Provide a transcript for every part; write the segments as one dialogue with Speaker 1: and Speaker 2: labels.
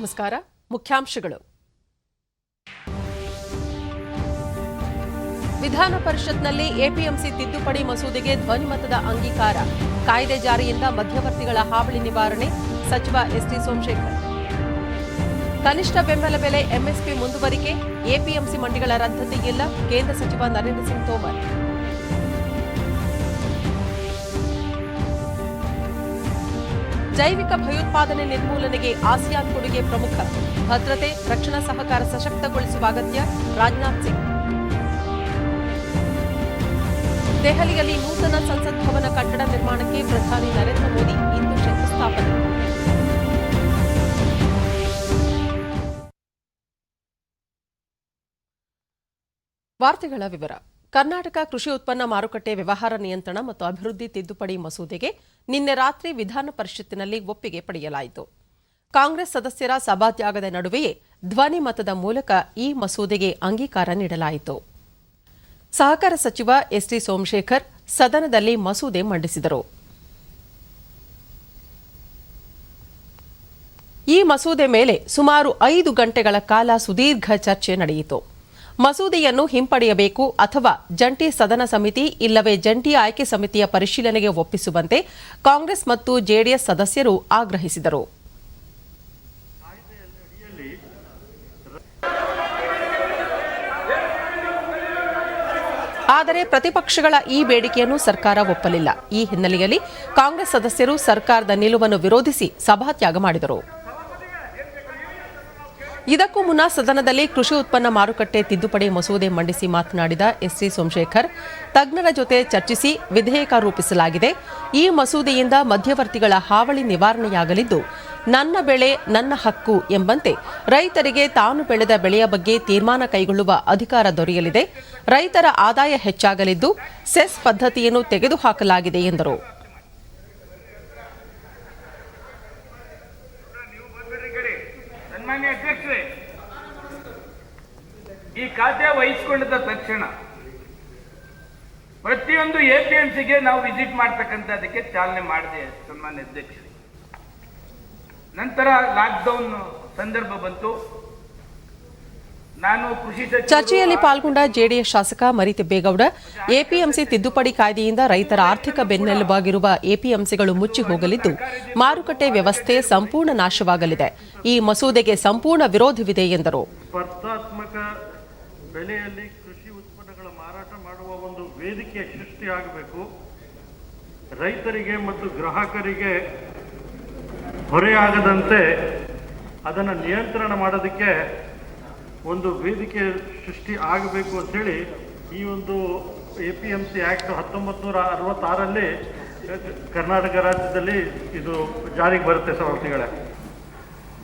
Speaker 1: ನಮಸ್ಕಾರ. ಮುಖ್ಯಾಂಶಗಳು. ವಿಧಾನ ಪರಿಷತ್ನಲ್ಲಿ ಎಪಿಎಂಸಿ ತಿದ್ದುಪಡಿ ಮಸೂದೆಗೆ ಧ್ವನಿಮತದ ಅಂಗೀಕಾರ. ಕಾಯ್ದೆ ಜಾರಿಯಿಂದ ಮಧ್ಯವರ್ತಿಗಳ ಹಾವಳಿ ನಿವಾರಣೆ. ಸಚಿವ ಎಸ್ಟಿ ಸೋಮಶೇಖರ್. ಕನಿಷ್ಠ ಬೆಂಬಲ ಬೆಲೆ ಎಂಎಸ್ಪಿ ಮುಂದುವರಿಕೆ. ಎಪಿಎಂಸಿ ಮಂಡಿಗಳ ರದ್ದತಿ ಇಲ್ಲ. ಕೇಂದ್ರ ಸಚಿವ ನರೇಂದ್ರ ಸಿಂಗ್ ತೋಮರ್. ಜೈವಿಕ ಭಯೋತ್ಪಾದನೆ ನಿರ್ಮೂಲನೆಗೆ ಆಸಿಯಾನ್ ಕೊಡುಗೆ ಪ್ರಮುಖ. ಭದ್ರತೆ, ರಕ್ಷಣಾ ಸಹಕಾರ ಸಶಕ್ತಗೊಳಿಸುವ ಅಗತ್ಯ. ರಾಜನಾಥ್ ಸಿಂಗ್. ದೆಹಲಿಯಲ್ಲಿ ನೂತನ ಸಂಸತ್ ಭವನ ಕಟ್ಟಡ ನಿರ್ಮಾಣಕ್ಕೆ ಪ್ರಧಾನಿ ನರೇಂದ್ರ ಮೋದಿ ಇಂದು ಶಂಕುಸ್ಥಾಪನೆ. ವಾರ್ತೆಗಳ ವಿವರ. ಕರ್ನಾಟಕ ಕೃಷಿ ಉತ್ಪನ್ನ ಮಾರುಕಟ್ಟೆ ವ್ಯವಹಾರ ನಿಯಂತ್ರಣ ಮತ್ತು ಅಭಿವೃದ್ಧಿ ತಿದ್ದುಪಡಿ ಮಸೂದೆಗೆ ನಿನ್ನೆ ರಾತ್ರಿ ವಿಧಾನ ಪರಿಷತ್ತಿನಲ್ಲಿ ಒಪ್ಪಿಗೆ ಪಡೆಯಲಾಯಿತು. ಕಾಂಗ್ರೆಸ್ ಸದಸ್ಯರ ಸಭಾತ್ಯಾಗದ ನಡುವೆಯೇ ಧ್ವನಿ ಮತದ ಮೂಲಕ ಈ ಮಸೂದೆಗೆ ಅಂಗೀಕಾರ ನೀಡಲಾಯಿತು. ಸಹಕಾರ ಸಚಿವ ಎಸ್ಟಿ ಸೋಮಶೇಖರ್ ಸದನದಲ್ಲಿ ಮಸೂದೆ ಮಂಡಿಸಿದರು. ಈ ಮಸೂದೆ ಮೇಲೆ ಸುಮಾರು 5 ಗಂಟೆಗಳ ಕಾಲ ಸುದೀರ್ಘ ಚರ್ಚೆ ನಡೆಯಿತು. ಮಸೂದೆಯನ್ನು ಹಿಂಪಡೆಯಬೇಕು ಅಥವಾ ಜಂಟಿ ಸದನ ಸಮಿತಿ ಇಲ್ಲವೇ ಜಂಟಿ ಆಯ್ಕೆ ಸಮಿತಿಯ ಪರಿಶೀಲನೆಗೆ ಒಪ್ಪಿಸುವಂತೆ ಕಾಂಗ್ರೆಸ್ ಮತ್ತು ಜೆಡಿಎಸ್ ಸದಸ್ಯರು ಆಗ್ರಹಿಸಿದರು. ಆದರೆ ಪ್ರತಿಪಕ್ಷಗಳ ಈ ಬೇಡಿಕೆಯನ್ನು ಸರ್ಕಾರ ಒಪ್ಪಲಿಲ್ಲ. ಈ ಹಿನ್ನೆಲೆಯಲ್ಲಿ ಕಾಂಗ್ರೆಸ್ ಸದಸ್ಯರು ಸರ್ಕಾರದ ನಿಲುವನ್ನು ವಿರೋಧಿಸಿ ಸಭಾತ್ಯಾಗ ಮಾಡಿದರು. ಇದಕ್ಕೂ ಮುನ್ನ ಸದನದಲ್ಲಿ ಕೃಷಿ ಉತ್ಪನ್ನ ಮಾರುಕಟ್ಟೆ ತಿದ್ದುಪಡಿ ಮಸೂದೆ ಮಂಡಿಸಿ ಮಾತನಾಡಿದ ಎಸ್ಟಿ ಸೋಮಶೇಖರ್, ತಜ್ಞರ ಜೊತೆ ಚರ್ಚಿಸಿ ವಿಧೇಯಕ ರೂಪಿಸಲಾಗಿದೆ. ಈ ಮಸೂದೆಯಿಂದ ಮಧ್ಯವರ್ತಿಗಳ ಹಾವಳಿ ನಿವಾರಣೆಯಾಗಲಿದ್ದು, ನನ್ನ ಬೆಳೆ ನನ್ನ ಹಕ್ಕು ಎಂಬಂತೆ ರೈತರಿಗೆ ತಾನು ಬೆಳೆದ ಬೆಳೆಯ ಬಗ್ಗೆ ತೀರ್ಮಾನ ಕೈಗೊಳ್ಳುವ ಅಧಿಕಾರ ದೊರೆಯಲಿದೆ. ರೈತರ ಆದಾಯ ಹೆಚ್ಚಾಗಲಿದ್ದು, ಸೆಸ್ ಪದ್ಧತಿಯನ್ನು ತೆಗೆದುಹಾಕಲಾಗಿದೆ ಎಂದರು.
Speaker 2: ಈ ಖಾತೆ ವಹಿಸಿಕೊಂಡಿದ್ದ ತಕ್ಷಣ ಪ್ರತಿಯೊಂದು ಎಪಿಎಂಸಿಗೆ ನಾವು ವಿಸಿಟ್ ಮಾಡ್ತಕ್ಕಂಥದಕ್ಕೆ ಚಾಲನೆ ಮಾಡಿದೆ ಸನ್ಮಾನ್ಯ ಅಧ್ಯಕ್ಷರೇ. ನಂತರ ಲಾಕ್ಡೌನ್ ಸಂದರ್ಭ ಬಂತು. ನಾನು ಕೃಷಿ
Speaker 1: ಚರ್ಚೆಯಲ್ಲಿ ಪಾಲ್ಗೊಂಡ ಜೆಡಿಎಸ್ ಶಾಸಕ ಮರಿತಿಬ್ಬೇಗೌಡ, ಎಪಿಎಂಸಿ ತಿದ್ದುಪಡಿ ಕಾಯ್ದೆಯಿಂದ ರೈತರ ಆರ್ಥಿಕ ಬೆನ್ನೆಲುಬಾಗಿರುವ ಎಪಿಎಂಸಿಗಳು ಮುಚ್ಚಿ ಹೋಗಲಿದ್ದು, ಮಾರುಕಟ್ಟೆ ವ್ಯವಸ್ಥೆ ಸಂಪೂರ್ಣ ನಾಶವಾಗಲಿದೆ. ಈ ಮಸೂದೆಗೆ ಸಂಪೂರ್ಣ ವಿರೋಧವಿದೆ ಎಂದರು.
Speaker 3: ಸ್ಪರ್ಧಾತ್ಮಕ ಬೆಲೆಯಲ್ಲಿ ಕೃಷಿ ಉತ್ಪನ್ನಗಳ ಮಾರಾಟ ಮಾಡುವ ಒಂದು ವೇದಿಕೆ ಸೃಷ್ಟಿಯಾಗಬೇಕು. ರೈತರಿಗೆ ಮತ್ತು ಗ್ರಾಹಕರಿಗೆ ಹೊರೆಯಾಗದಂತೆ ಅದನ್ನು ನಿಯಂತ್ರಣ ಮಾಡೋದಕ್ಕೆ ಒಂದು ವೇದಿಕೆ ಸೃಷ್ಟಿ ಆಗಬೇಕು ಅಂತೇಳಿ ಈ ಒಂದು ಎಪಿಎಂಸಿ ಆಕ್ಟ್ 1966ರಲ್ಲಿ ಕರ್ನಾಟಕ ರಾಜ್ಯದಲ್ಲಿ ಇದು ಜಾರಿಗೆ ಬರುತ್ತೆ. ಸವರ್ತಿಗಳೇ,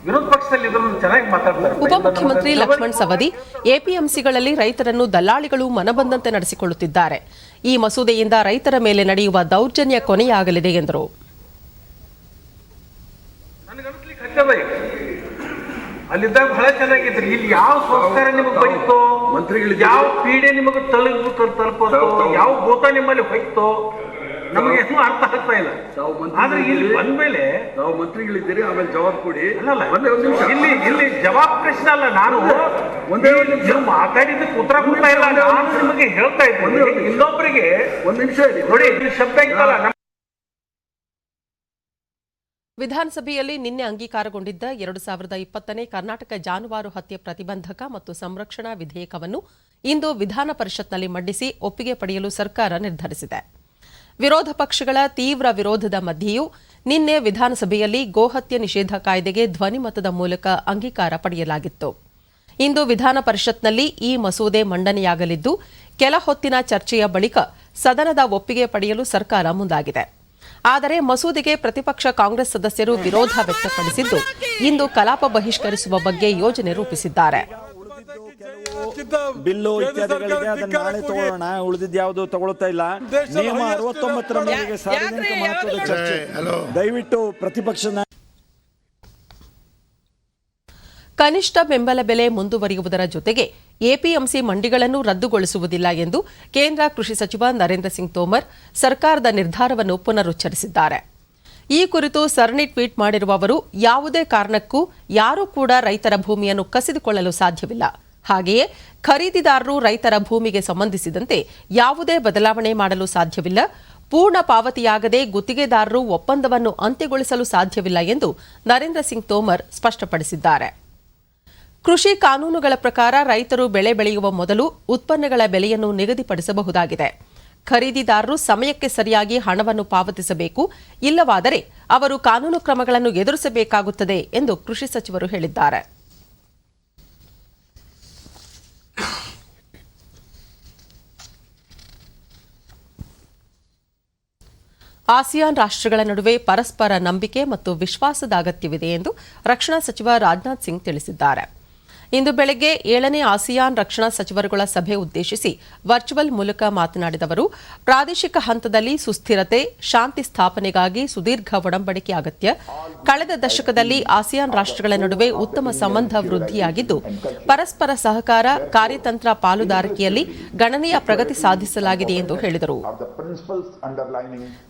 Speaker 2: ವಿರೋಧ ಪಕ್ಷದಲ್ಲಿ ಚೆನ್ನಾಗಿ ಮಾತಾಡ್ತಾರೆ.
Speaker 1: ಉಪಮುಖ್ಯಮಂತ್ರಿ ಲಕ್ಷ್ಮಣ್ ಸವದಿ, ಎಪಿಎಂಸಿಗಳಲ್ಲಿ ರೈತರನ್ನು ದಲ್ಲಾಳಿಗಳು ಮನಬಂದಂತೆ ನಡೆಸಿಕೊಳ್ಳುತ್ತಿದ್ದಾರೆ. ಈ ಮಸೂದೆಯಿಂದ ರೈತರ ಮೇಲೆ ನಡೆಯುವ ದೌರ್ಜನ್ಯ ಕೊನೆಯಾಗಲಿದೆ ಎಂದರು.
Speaker 2: ಅಲ್ಲಿದ್ದಾಗ ಬಹಳ ಚೆನ್ನಾಗಿದ್ರಿ. ಇಲ್ಲಿ ಯಾವ ಸಂಸ್ಕಾರ ನಿಮಗೆ ಬೈತೋ, ಮಂತ್ರಿಗಳಿಗೆ ಯಾವ ಪೀಡೆ ನಿಮಗೆ ತಲುಪೋದು, ಯಾವ ಭೂತ ನಿಮ್ಮಲ್ಲಿ ಹೋಯ್ತೋ ನಮಗೆ ಏನು ಅರ್ಥ ಆಗ್ತಾ ಇಲ್ಲ. ಆದ್ರೆ ಇಲ್ಲಿ ಬಂದ್ಮೇಲೆ
Speaker 3: ನಾವು ಮಂತ್ರಿಗಳಿದ್ದೀರಿ, ಆಮೇಲೆ ಜವಾಬ್ ಕೊಡಿ.
Speaker 2: ಇಲ್ಲಿ ಜವಾಬ್ ಪ್ರಶ್ನೆ ಅಲ್ಲ. ನಾನು ನೀವು ಮಾತಾಡಿದ್ದಕ್ಕೆ ಉತ್ತರ ಕೊಡ್ತಾ ಇಲ್ಲ. ನಾನು ನಿಮಗೆ ಹೇಳ್ತಾ ಇದ್ದೀನಿ, ಇನ್ನೊಬ್ಬರಿಗೆ
Speaker 3: ಒಂದ್ ನಿಮಿಷ
Speaker 2: ನೋಡಿ ಶಬ್ದ ಇತ್ತಲ್ಲ.
Speaker 1: ವಿಧಾನಸಭೆಯಲ್ಲಿ ನಿನ್ನೆ ಅಂಗೀಕಾರಗೊಂಡಿದ್ದ 2020ನೇ ಕರ್ನಾಟಕ ಜಾನುವಾರು ಹತ್ಯೆ ಪ್ರತಿಬಂಧಕ ಮತ್ತು ಸಂರಕ್ಷಣಾ ವಿಧೇಯಕವನ್ನು ಇಂದು ವಿಧಾನ ಪರಿಷತ್ನಲ್ಲಿ ಮಂಡಿಸಿ ಒಪ್ಪಿಗೆ ಪಡೆಯಲು ಸರ್ಕಾರ ನಿರ್ಧರಿಸಿದೆ. ವಿರೋಧ ಪಕ್ಷಗಳ ತೀವ್ರ ವಿರೋಧದ ಮಧ್ಯೆಯೂ ನಿನ್ನೆ ವಿಧಾನಸಭೆಯಲ್ಲಿ ಗೋಹತ್ಯೆ ನಿಷೇಧ ಕಾಯ್ದೆಗೆ ಧ್ವನಿಮತದ ಮೂಲಕ ಅಂಗೀಕಾರ ಪಡೆಯಲಾಗಿತ್ತು. ಇಂದು ವಿಧಾನ ಪರಿಷತ್ನಲ್ಲಿ ಈ ಮಸೂದೆ ಮಂಡನೆಯಾಗಲಿದ್ದು, ಕೆಲ ಹೊತ್ತಿನ ಚರ್ಚೆಯ ಬಳಿಕ ಸದನದ ಒಪ್ಪಿಗೆ ಪಡೆಯಲು ಸರ್ಕಾರ ಮುಂದಾಗಿದೆ. ಆದರೆ ಮಸೂದೆಗೆ ಪ್ರತಿಪಕ್ಷ ಕಾಂಗ್ರೆಸ್ ಸದಸ್ಯರು ವಿರೋಧ ವ್ಯಕ್ತಪಡಿಸಿದ್ದು, ಇಂದು ಕಲಾಪ ಬಹಿಷ್ಕರಿಸುವ ಬಗ್ಗೆ ಯೋಜನೆ ರೂಪಿಸಿದ್ದಾರೆ.
Speaker 4: ಬಿಲ್ಲು ಇತ್ಯಾದಿಗಳಿಗೆ ಅದನ್ನ ನಾಳೆ ತಗೊಳ್ಳೋಣ, ಉಳಿದಿದ್ಯಾವುದು ತಗೊಳ್ತಾ ಇಲ್ಲ. ನಿಯಮ 69ರ ಮೇರೆಗೆ ಸಾರ್ವಜನಿಕ ಮಹತ್ವದ ಚರ್ಚೆ. ದಯವಿಟ್ಟು ಪ್ರತಿಪಕ್ಷ
Speaker 1: ಕನಿಷ್ಠ ಬೆಂಬಲ ಬೆಲೆ ಮುಂದುವರಿಯುವುದರ ಜೊತೆಗೆ ಎಪಿಎಂಸಿ ಮಂಡಿಗಳನ್ನು ರದ್ದುಗೊಳಿಸುವುದಿಲ್ಲ ಎಂದು ಕೇಂದ್ರ ಕೃಷಿ ಸಚಿವ ನರೇಂದ್ರ ಸಿಂಗ್ ತೋಮರ್ ಸರ್ಕಾರದ ನಿರ್ಧಾರವನ್ನು ಪುನರುಚ್ಚರಿಸಿದ್ದಾರೆ. ಈ ಕುರಿತು ಸರಣಿ ಟ್ವೀಟ್ ಮಾಡಿರುವ ಅವರು, ಯಾವುದೇ ಕಾರಣಕ್ಕೂ ಯಾರೂ ಕೂಡ ರೈತರ ಭೂಮಿಯನ್ನು ಕಸಿದುಕೊಳ್ಳಲು ಸಾಧ್ಯವಿಲ್ಲ. ಹಾಗೆಯೇ ಖರೀದಿದಾರರು ರೈತರ ಭೂಮಿಗೆ ಸಂಬಂಧಿಸಿದಂತೆ ಯಾವುದೇ ಬದಲಾವಣೆ ಮಾಡಲು ಸಾಧ್ಯವಿಲ್ಲ. ಪೂರ್ಣ ಪಾವತಿಯಾಗದೆ ಗುತ್ತಿಗೆದಾರರು ಒಪ್ಪಂದವನ್ನು ಅಂತ್ಯಗೊಳಿಸಲು ಸಾಧ್ಯವಿಲ್ಲ ಎಂದು ನರೇಂದ್ರ ಸಿಂಗ್ ತೋಮರ್ ಸ್ಪಷ್ಟಪಡಿಸಿದ್ದಾರೆ. ಕೃಷಿ ಕಾನೂನುಗಳ ಪ್ರಕಾರ ರೈತರು ಬೆಳೆ ಬೆಳೆಯುವ ಮೊದಲು ಉತ್ಪನ್ನಗಳ ಬೆಲೆಯನ್ನು ನಿಗದಿಪಡಿಸಬಹುದಾಗಿದೆ. ಖರೀದಿದಾರರು ಸಮಯಕ್ಕೆ ಸರಿಯಾಗಿ ಹಣವನ್ನು ಪಾವತಿಸಬೇಕು. ಇಲ್ಲವಾದರೆ ಅವರು ಕಾನೂನು ಕ್ರಮಗಳನ್ನು ಎದುರಿಸಬೇಕಾಗುತ್ತದೆ ಎಂದು ಕೃಷಿ ಸಚಿವರು ಹೇಳಿದ್ದಾರೆ. ಆಸಿಯಾನ್ ರಾಷ್ಟ್ರಗಳ ನಡುವೆ ಪರಸ್ಪರ ನಂಬಿಕೆ ಮತ್ತು ವಿಶ್ವಾಸದ ಅಗತ್ಯವಿದೆ ಎಂದು ರಕ್ಷಣಾ ಸಚಿವ ರಾಜನಾಥ್ ಸಿಂಗ್ ತಿಳಿಸಿದ್ದಾರೆ. ಇಂದು ಬೆಳಗ್ಗೆ 7ನೇ ಆಸಿಯಾನ್ ರಕ್ಷಣಾ ಸಚಿವರುಗಳ ಸಭೆ ಉದ್ದೇಶಿಸಿ ವರ್ಚುವಲ್ ಮೂಲಕ ಮಾತನಾಡಿದ ಅವರು, ಪ್ರಾದೇಶಿಕ ಹಂತದಲ್ಲಿ ಸುಸ್ಥಿರತೆ, ಶಾಂತಿ ಸ್ಥಾಪನೆಗಾಗಿ ಸುದೀರ್ಘ ಒಡಂಬಡಿಕೆ ಅಗತ್ಯ. ಕಳೆದ ದಶಕದಲ್ಲಿ ಆಸಿಯಾನ್ ರಾಷ್ಟ್ರಗಳ ನಡುವೆ ಉತ್ತಮ ಸಂಬಂಧ ವೃದ್ಧಿಯಾಗಿದ್ದು, ಪರಸ್ಪರ ಸಹಕಾರ, ಕಾರ್ಯತಂತ್ರ ಪಾಲುದಾರಿಕೆಯಲ್ಲಿ ಗಣನೀಯ ಪ್ರಗತಿ ಸಾಧಿಸಲಾಗಿದೆ ಎಂದು ಹೇಳಿದರು.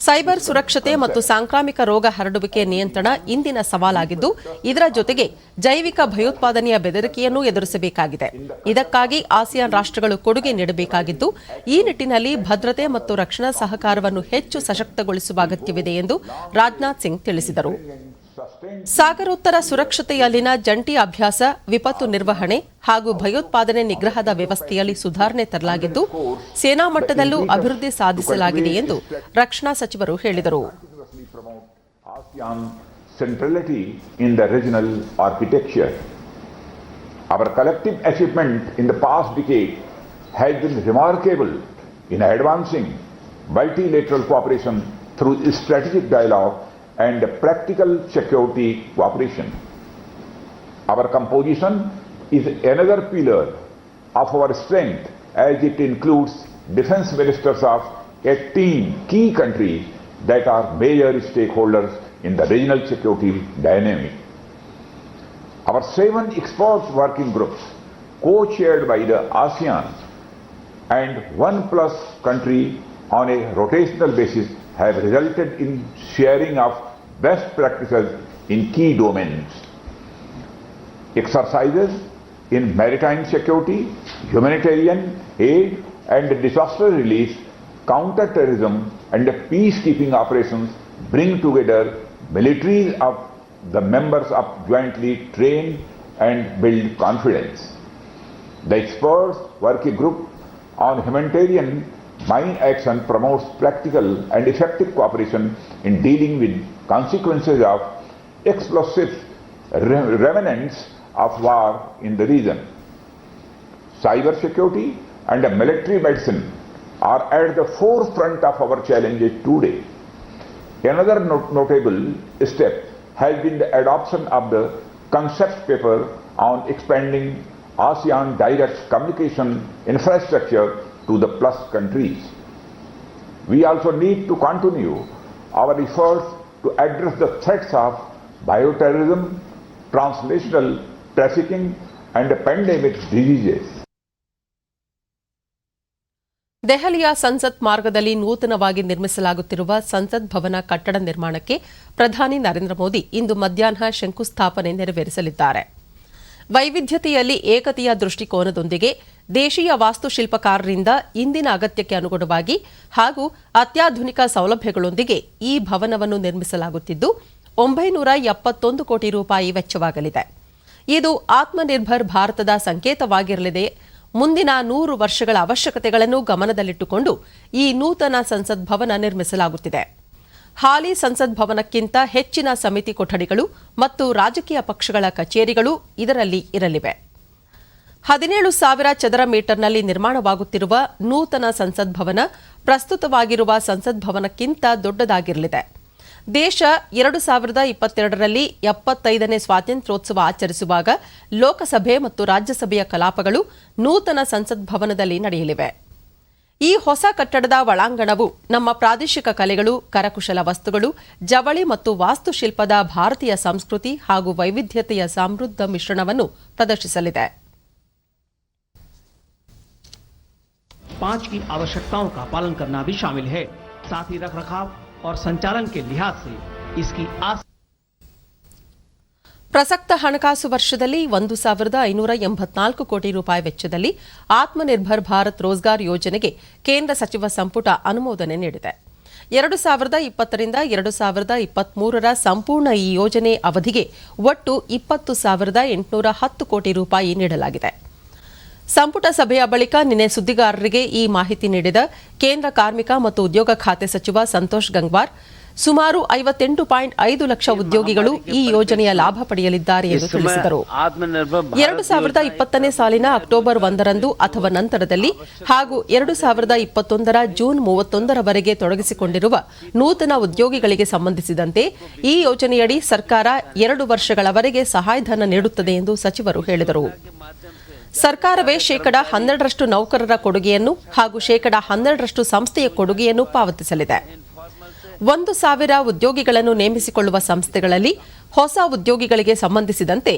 Speaker 1: ಸೈಬರ್ ಸುರಕ್ಷತೆ ಮತ್ತು ಸಾಂಕ್ರಾಮಿಕ ರೋಗ ಹರಡುವಿಕೆ ನಿಯಂತ್ರಣ ಇಂದಿನ ಸವಾಲಾಗಿದ್ದು, ಇದರ ಜೊತೆಗೆ ಜೈವಿಕ ಭಯೋತ್ಪಾದನೆಯ ಬೆದರಿಕೆಯನ್ನು ಎದುರಿಸಬೇಕಾಗಿದೆ. ಇದಕ್ಕಾಗಿ ಆಸಿಯಾನ್ ರಾಷ್ಟ್ರಗಳು ಕೊಡುಗೆ ನೀಡಬೇಕಾಗಿದ್ದು, ಈ ನಿಟ್ಟಿನಲ್ಲಿ ಭದ್ರತೆ ಮತ್ತು ರಕ್ಷಣಾ ಸಹಕಾರವನ್ನು ಹೆಚ್ಚು ಸಶಕ್ತಗೊಳಿಸುವ ಅಗತ್ಯವಿದೆ ಎಂದು ರಾಜನಾಥ್ ಸಿಂಗ್ ತಿಳಿಸಿದರು. ಸಾಗರೋತ್ತರ ಸುರಕ್ಷತೆಯಲ್ಲಿನ ಜಂಟಿ ಅಭ್ಯಾಸ, ವಿಪತ್ತು ನಿರ್ವಹಣೆ ಹಾಗೂ ಭಯೋತ್ಪಾದನೆ ನಿಗ್ರಹದ ವ್ಯವಸ್ಥೆಯಲ್ಲಿ ಸುಧಾರಣೆ ತರಲಾಗಿದ್ದು, ಸೇನಾ ಮಟ್ಟದಲ್ಲೂ ಅಭಿವೃದ್ಧಿ ಸಾಧಿಸಲಾಗಿದೆ ಎಂದು ರಕ್ಷಣಾ ಸಚಿವರು ಹೇಳಿದರು.
Speaker 5: Our collective achievement in the past decade has been remarkable in advancing multilateral cooperation through strategic dialogue and practical security cooperation. Our composition is another pillar of our strength, as it includes defense ministers of 18 key countries that are major stakeholders in the regional security dynamic. Our 7 expert working groups, co-chaired by the ASEAN and 1+ country on a rotational basis, have resulted in sharing of best practices in key domains. Exercises in maritime security, humanitarian aid and disaster relief, counter-terrorism and peacekeeping operations bring together militaries of the members of jointly train and build confidence. The experts working group on humanitarian mine action promotes practical and effective cooperation in dealing with consequences of explosive remnants of war in the region. Cyber security and military medicine are at the forefront of our challenges today. Another notable step has been the adoption of the concept paper on expanding ASEAN direct communication infrastructure to the plus countries. We also need to continue our efforts to address the threats of bioterrorism, transnational trafficking and pandemic diseases.
Speaker 1: ದೆಹಲಿಯ ಸಂಸತ್ ಮಾರ್ಗದಲ್ಲಿ ನೂತನವಾಗಿ ನಿರ್ಮಿಸಲಾಗುತ್ತಿರುವ ಸಂಸತ್ ಭವನ ಕಟ್ಟಡ ನಿರ್ಮಾಣಕ್ಕೆ ಪ್ರಧಾನಿ ನರೇಂದ್ರ ಮೋದಿ ಇಂದು ಮಧ್ಯಾಹ್ನ ಶಂಕುಸ್ಥಾಪನೆ ನೆರವೇರಿಸಲಿದ್ದಾರೆ. ವೈವಿಧ್ಯತೆಯಲ್ಲಿ ಏಕತೆಯ ದೃಷ್ಟಿಕೋನದೊಂದಿಗೆ ದೇಶೀಯ ವಾಸ್ತುಶಿಲ್ಪಕಾರರಿಂದ ಇಂದಿನ ಅಗತ್ಯಕ್ಕೆ ಅನುಗುಣವಾಗಿ ಹಾಗೂ ಅತ್ಯಾಧುನಿಕ ಸೌಲಭ್ಯಗಳೊಂದಿಗೆ ಈ ಭವನವನ್ನು ನಿರ್ಮಿಸಲಾಗುತ್ತಿದ್ದು 971 ಕೋಟಿ ರೂಪಾಯಿ ವೆಚ್ಚವಾಗಲಿದೆ. ಇದು ಆತ್ಮನಿರ್ಭರ್ ಭಾರತದ ಸಂಕೇತವಾಗಿರಲಿದೆ. ಮುಂದಿನ 100 ವರ್ಷಗಳ ಅವಶ್ಯಕತೆಗಳನ್ನು ಗಮನದಲ್ಲಿಟ್ಟುಕೊಂಡು ಈ ನೂತನ ಸಂಸತ್ ಭವನ ನಿರ್ಮಿಸಲಾಗುತ್ತಿದೆ. ಹಾಲಿ ಸಂಸತ್ ಭವನಕ್ಕಿಂತ ಹೆಚ್ಚಿನ ಸಮಿತಿ ಕೊಠಡಿಗಳು ಮತ್ತು ರಾಜಕೀಯ ಪಕ್ಷಗಳ ಕಚೇರಿಗಳು ಇದರಲ್ಲಿ ಇರಲಿವೆ. 17,000 ಚದರ ಮೀಟರ್ನಲ್ಲಿ ನಿರ್ಮಾಣವಾಗುತ್ತಿರುವ ನೂತನ ಸಂಸತ್ ಭವನ ಪ್ರಸ್ತುತವಾಗಿರುವ ಸಂಸತ್ ಭವನಕ್ಕಿಂತ ದೊಡ್ಡದಾಗಿರಲಿದೆ. ದೇಶ 2022ರಲ್ಲಿ 75ನೇ ಸ್ವಾತಂತ್ರ್ಯೋತ್ಸವ ಆಚರಿಸುವಾಗ ಲೋಕಸಭೆ ಮತ್ತು ರಾಜ್ಯಸಭೆಯ ಕಲಾಪಗಳು ನೂತನ ಸಂಸತ್ ಭವನದಲ್ಲಿ ನಡೆಯಲಿವೆ. ಈ ಹೊಸ ಕಟ್ಟಡದ ಒಳಾಂಗಣವು ನಮ್ಮ ಪ್ರಾದೇಶಿಕ ಕಲೆಗಳು, ಕರಕುಶಲ ವಸ್ತುಗಳು, ಜವಳಿ ಮತ್ತು ವಾಸ್ತುಶಿಲ್ಪದ ಭಾರತೀಯ ಸಂಸ್ಕೃತಿ ಹಾಗೂ ವೈವಿಧ್ಯತೆಯ ಸಮೃದ್ಧ ಮಿಶ್ರಣವನ್ನು ಪ್ರದರ್ಶಿಸಲಿದೆ.
Speaker 6: 5 की आवश्यकताओं का पालन करना भी शामिल है. साथ ही रखरखाव और संचालन के लिहाज से इसकी आस
Speaker 1: ಪ್ರಸಕ್ತ ಹಣಕಾಸು ವರ್ಷದಲ್ಲಿ 1,584 ಕೋಟಿ ರೂಪಾಯಿ ವೆಚ್ಚದಲ್ಲಿ ಆತ್ಮನಿರ್ಭರ್ ಭಾರತ್ ರೋಜ್ಗಾರ್ ಯೋಜನೆಗೆ ಕೇಂದ್ರ ಸಚಿವ ಸಂಪುಟ ಅನುಮೋದನೆ ನೀಡಿದೆ. 2020ರಿಂದ 2023ರ ಸಂಪೂರ್ಣ ಈ ಯೋಜನೆ ಅವಧಿಗೆ ಒಟ್ಟು 20,810 ಕೋಟಿ ರೂಪಾಯಿ ನೀಡಲಾಗಿದೆ. ಸಂಪುಟ ಸಭೆಯ ಬಳಿಕ ನಿನ್ನೆ ಸುದ್ದಿಗಾರರಿಗೆ ಈ ಮಾಹಿತಿ ನೀಡಿದ ಕೇಂದ್ರ ಕಾರ್ಮಿಕ ಮತ್ತು ಉದ್ಯೋಗ ಖಾತೆ ಸಚಿವ ಸಂತೋಷ್ ಗಂಗ್ವಾರ್, ಸುಮಾರು 58.5 ಲಕ್ಷ ಉದ್ಯೋಗಿಗಳು ಈ ಯೋಜನೆಯ ಲಾಭ ಪಡೆಯಲಿದ್ದಾರೆ ಎಂದು ತಿಳಿಸಿದರು. 2020ನೇ ಸಾಲಿನ ಅಕ್ಟೋಬರ್ 1ರಂದು ಅಥವಾ ನಂತರದಲ್ಲಿ ಹಾಗೂ 2021ರ ಜೂನ್ 31ರವರೆಗೆ ತೊಡಗಿಸಿಕೊಂಡಿರುವ ನೂತನ ಉದ್ಯೋಗಿಗಳಿಗೆ ಸಂಬಂಧಿಸಿದಂತೆ ಈ ಯೋಜನೆಯಡಿ ಸರ್ಕಾರ 2 ವರ್ಷಗಳವರೆಗೆ ಸಹಾಯಧನ ನೀಡುತ್ತದೆ ಎಂದು ಸಚಿವರು ಹೇಳಿದರು. ಸರ್ಕಾರವೇ ಶೇಕಡಾ 12ರಷ್ಟು ನೌಕರರ ಕೊಡುಗೆಯನ್ನು ಹಾಗೂ ಶೇಕಡಾ 12ರಷ್ಟು ಸಂಸ್ಥೆಯ ಕೊಡುಗೆಯನ್ನು ಪಾವತಿಸಲಿದೆ. 1,000 ಉದ್ಯೋಗಿಗಳನ್ನು ನೇಮಿಸಿಕೊಳ್ಳುವ ಸಂಸ್ಥೆಗಳಲ್ಲಿ ಹೊಸ ಉದ್ಯೋಗಿಗಳಿಗೆ ಸಂಬಂಧಿಸಿದಂತೆ